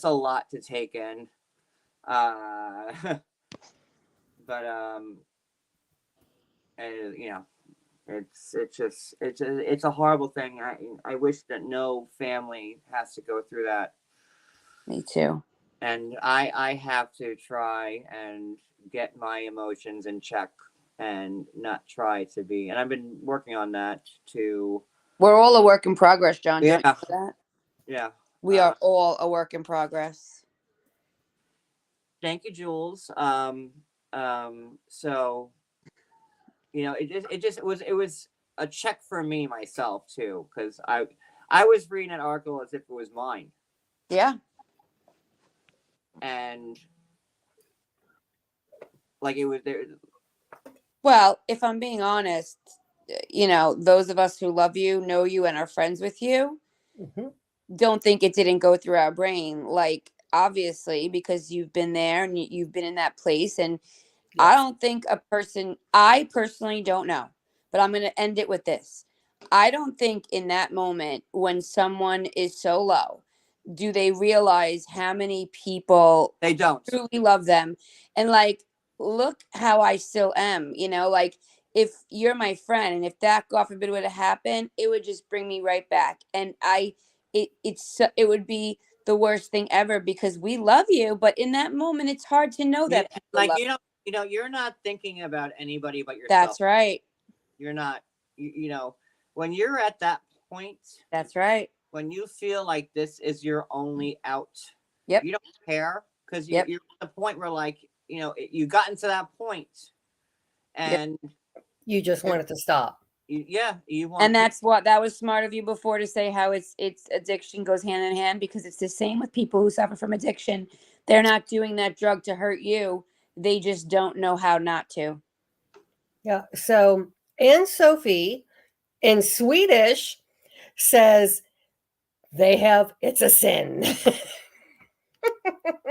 a lot to take in, but and, you know, it's a horrible thing. I wish that no family has to go through that. Me too. And I have to try and get my emotions in check and not try to be. And I've been working on that too. We're all a work in progress, John. Yeah. Don't you know that? Yeah. We are all a work in progress. Thank you, Jules. So, you know, it was a check for me myself too, because I was reading an article as if it was mine. Yeah. And like it was there. Well, if I'm being honest, you know, those of us who love you, know you, and are friends with you, don't think it didn't go through our brain. Like, obviously, because you've been there and you've been in that place. And I don't think I personally don't know, but I'm going to end it with this. I don't think in that moment when someone is so low, do they realize how many people They don't. truly love them. And like, look how I still am, you know, like if you're my friend and if that God forbid would have happened, it would just bring me right back. And it would be the worst thing ever because we love you, but in that moment it's hard to know that people Like love you know, you're not thinking about anybody but yourself. That's right. You're not, you know, when you're at that point, That's right. when you feel like this is your only out, Yep. you don't care because Yep. you're at the point where, like, you know, you gotten to that point, and You just want it to stop. you want, And that's what that was smart of you before to say how it's addiction goes hand in hand, because it's the same with people who suffer from addiction. They're not doing that drug to hurt you. They just don't know how not to. Yeah. So Anne Sophie in Swedish says it's a sin.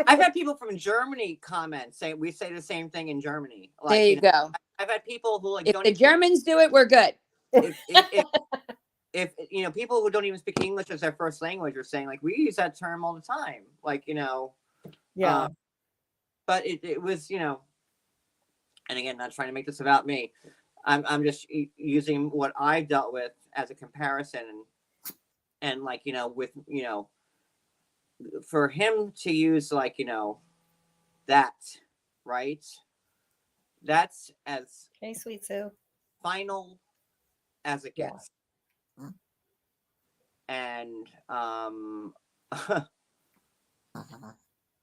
I've had people from Germany comment say we say the same thing in Germany. Like, There you go. I've had people who like If don't the Germans do it, we're good. if you know, people who don't even speak English as their first language are saying like we use that term all the time, like, you know. Yeah. But it was, you know, and again, not trying to make this about me. I'm just using what I've dealt with as a comparison, and like, with, for him to use, like, that, right? That's as Hey, sweet Sue. final as it Yeah. gets. And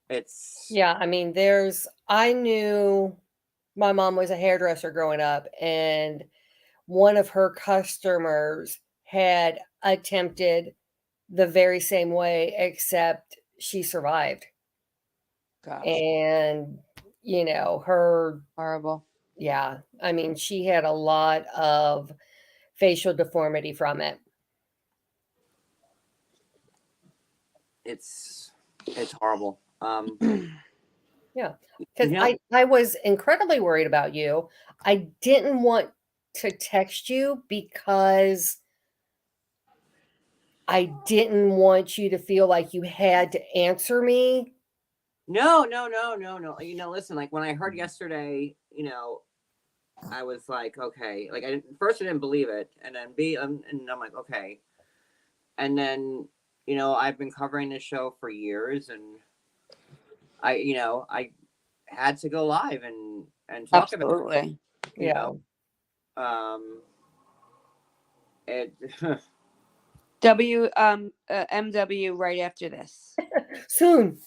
it's Yeah, I mean, I knew my mom was a hairdresser growing up, and one of her customers had attempted the very same way, except she survived. Gosh, And, her, horrible. yeah, I mean, she had a lot of facial deformity from it. it's horrible. Yeah, because Yeah. I was incredibly worried about you. I didn't want to text you because I didn't want you to feel like you had to answer me. No. Listen, like when I heard yesterday, I was like, okay. Like, first I didn't believe it, and then and I'm like, okay. And then, I've been covering this show for years, and I had to go live and talk about it. Absolutely. Yeah. It MW right after this. Soon.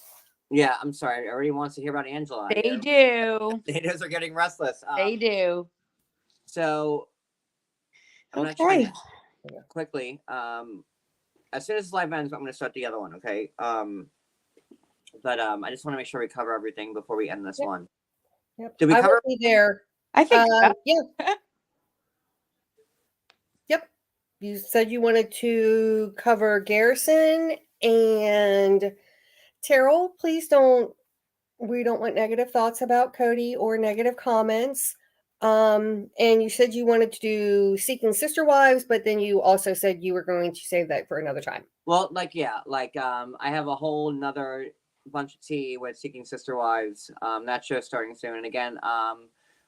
yeah, I'm sorry. Everybody wants to hear about Angela. They do. They are getting restless. They do. So I'm not trying Okay. to quickly. As soon as this live ends, I'm going to start the other one. Okay. But I just want to make sure we cover everything before we end this Yep. one. Yep. Did we I cover? will be there. I think so. Yeah. Yep. You said you wanted to cover Garrison and Terrell. Please don't. We don't want negative thoughts about Cody or negative comments. And you said you wanted to do Seeking Sister Wives, but then you also said you were going to save that for another time. Well, I have a whole nother bunch of tea with Seeking Sister Wives. That show's starting soon, and again,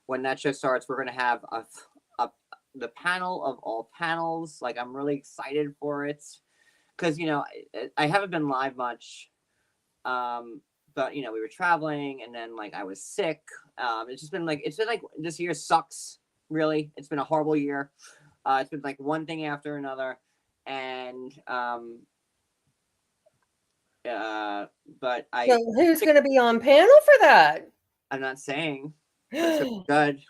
when that show starts, we're gonna have the panel of all panels. Like, I'm really excited for it because I haven't been live much, but we were traveling, and then like I was sick. It's been like this year sucks. Really, it's been a horrible year. It's been like one thing after another, and but So who's going to be on panel for that? I'm not saying it's good.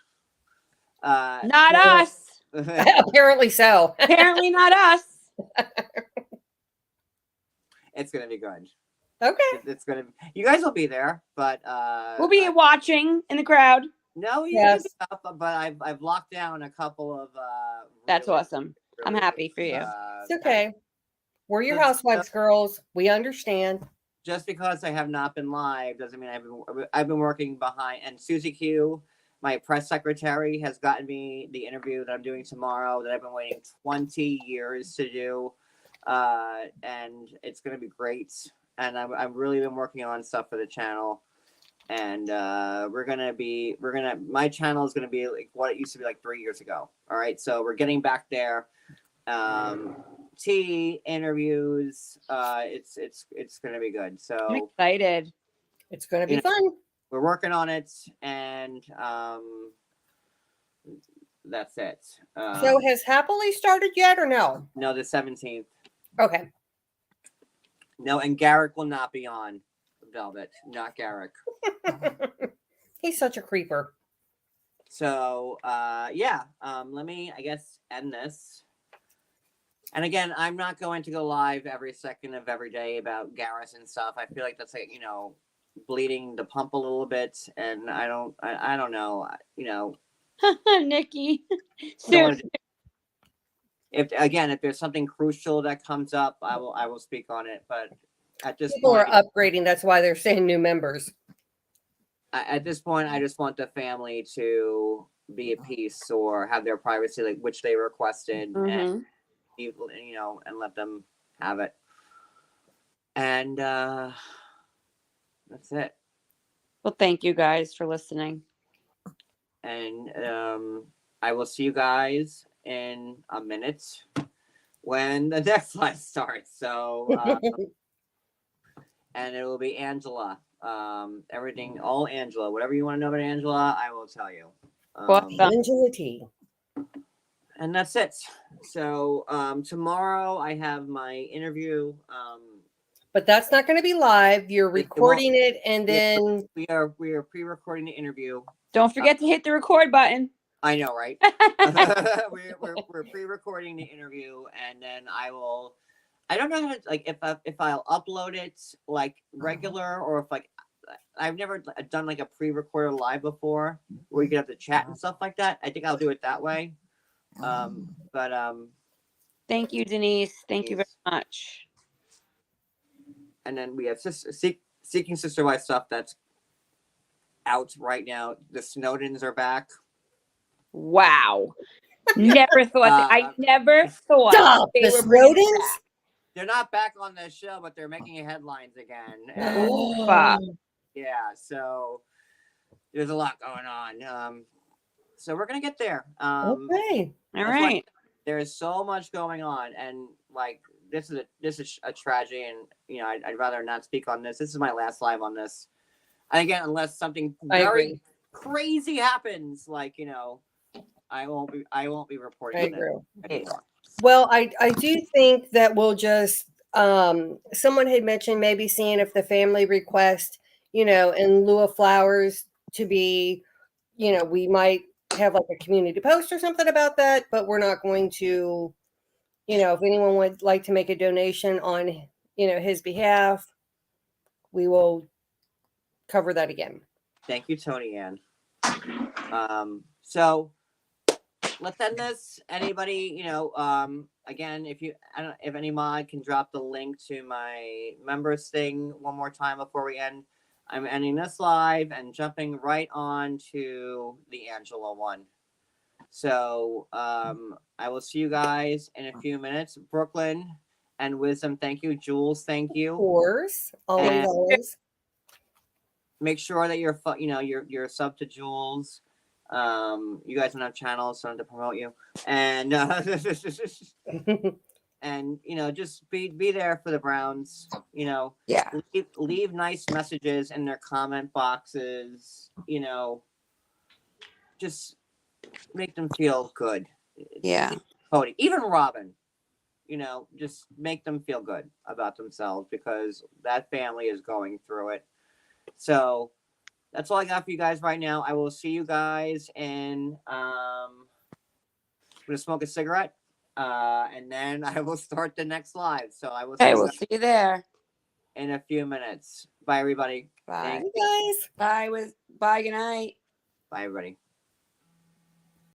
Not Well, us. Apparently so. Apparently not us. It's gonna be good. Okay. It's gonna. You guys will be there, but We'll be watching in the crowd. no, Yes. but I've locked down a couple of. That's really, awesome. I'm really, happy for you. It's okay. We're your Just- housewives, girls. We understand. Just because I have not been live doesn't mean I've been working behind. And Susie Q, my press secretary, has gotten me the interview that I'm doing tomorrow that I've been waiting 20 years to do, and it's gonna be great. And I've really been working on stuff for the channel, and my channel is gonna be like what it used to be like 3 years ago. All right, so we're getting back there. Tea interviews. It's gonna be good. I'm So excited. It's going to be fun. we're working on it, and that's it. So has Happily started yet or no? No, the 17th. Okay. No, and Garrick will not be on Velvet. Not Garrick. He's such a creeper. So yeah. Let me, I guess, end this. And again, I'm not going to go live every second of every day about Garrison stuff. I feel like that's like, bleeding the pump a little bit, and I don't know, Nikki. don't wanna if there's something crucial that comes up, I will speak on it. But at this People point, are upgrading. That's why they're saying new members. I just want the family to be at peace or have their privacy, like which they requested, and people, and let them have it. And that's it. Well, thank you guys for listening. and I will see you guys in a minute when the next live starts. So, and it will be Angela. Everything, all Angela. Whatever you want to know about Angela, I will tell you. Awesome. Angela T. And that's it. So tomorrow I have my interview. But that's not going to be live. You're It won't- recording it, and Yeah, then we are pre-recording the interview. Don't forget to hit the record button. I know, right? we're pre-recording the interview, and then I will. I don't know how to, like if I'll upload it like regular, or if like I've never done like a pre-recorded live before where you can have the chat and stuff like that. I think I'll do it that way. But Thank you, Denise. Thank you very Yes. much. and then we have Seeking Sister Wife stuff that's out right now. The Snowdens are back. Wow. Never thought that. I Uh, never thought stop they the were bringing it Snowdens. back. They're not back on the show, but they're making headlines again. And, Oh, fuck. yeah, so there's a lot going on. So we're gonna get there. Okay. All That's why right. there is so much going on, and like this is a tragedy, and I'd rather not speak on this. This is my last live on this, and again, unless something I very agree. crazy happens, like I won't be reporting I on it agree. anymore. Well, I do think that we'll just someone had mentioned maybe seeing if the family request, in lieu of flowers to be, we might have like a community post or something about that, but we're not going to, if anyone would like to make a donation on, his behalf, we will cover that again. Thank you, Tony Ann. So let's end this. Anybody, again, if any mod can drop the link to my members thing one more time before we end. I'm ending this live and jumping right on to the Angela one. So I will see you guys in a few minutes. Brooklyn and Wisdom, thank you. Jules, thank Of you. course, always, And- always. Make sure that you're sub to Jules. You guys don't have channels, so I don't have to promote you. And and just be there for the Browns. Yeah. Leave nice messages in their comment boxes. Just make them feel good. Yeah. Cody, even Robin. Just make them feel good about themselves because that family is going through it. So that's all I got for you guys right now. I will see you guys in I'm gonna smoke a cigarette. And then I will start the next live. So I will see Okay, you we'll guys see you there. in a few minutes. Bye everybody. Bye. Hey, guys. Bye. Bye. Good night. Bye everybody.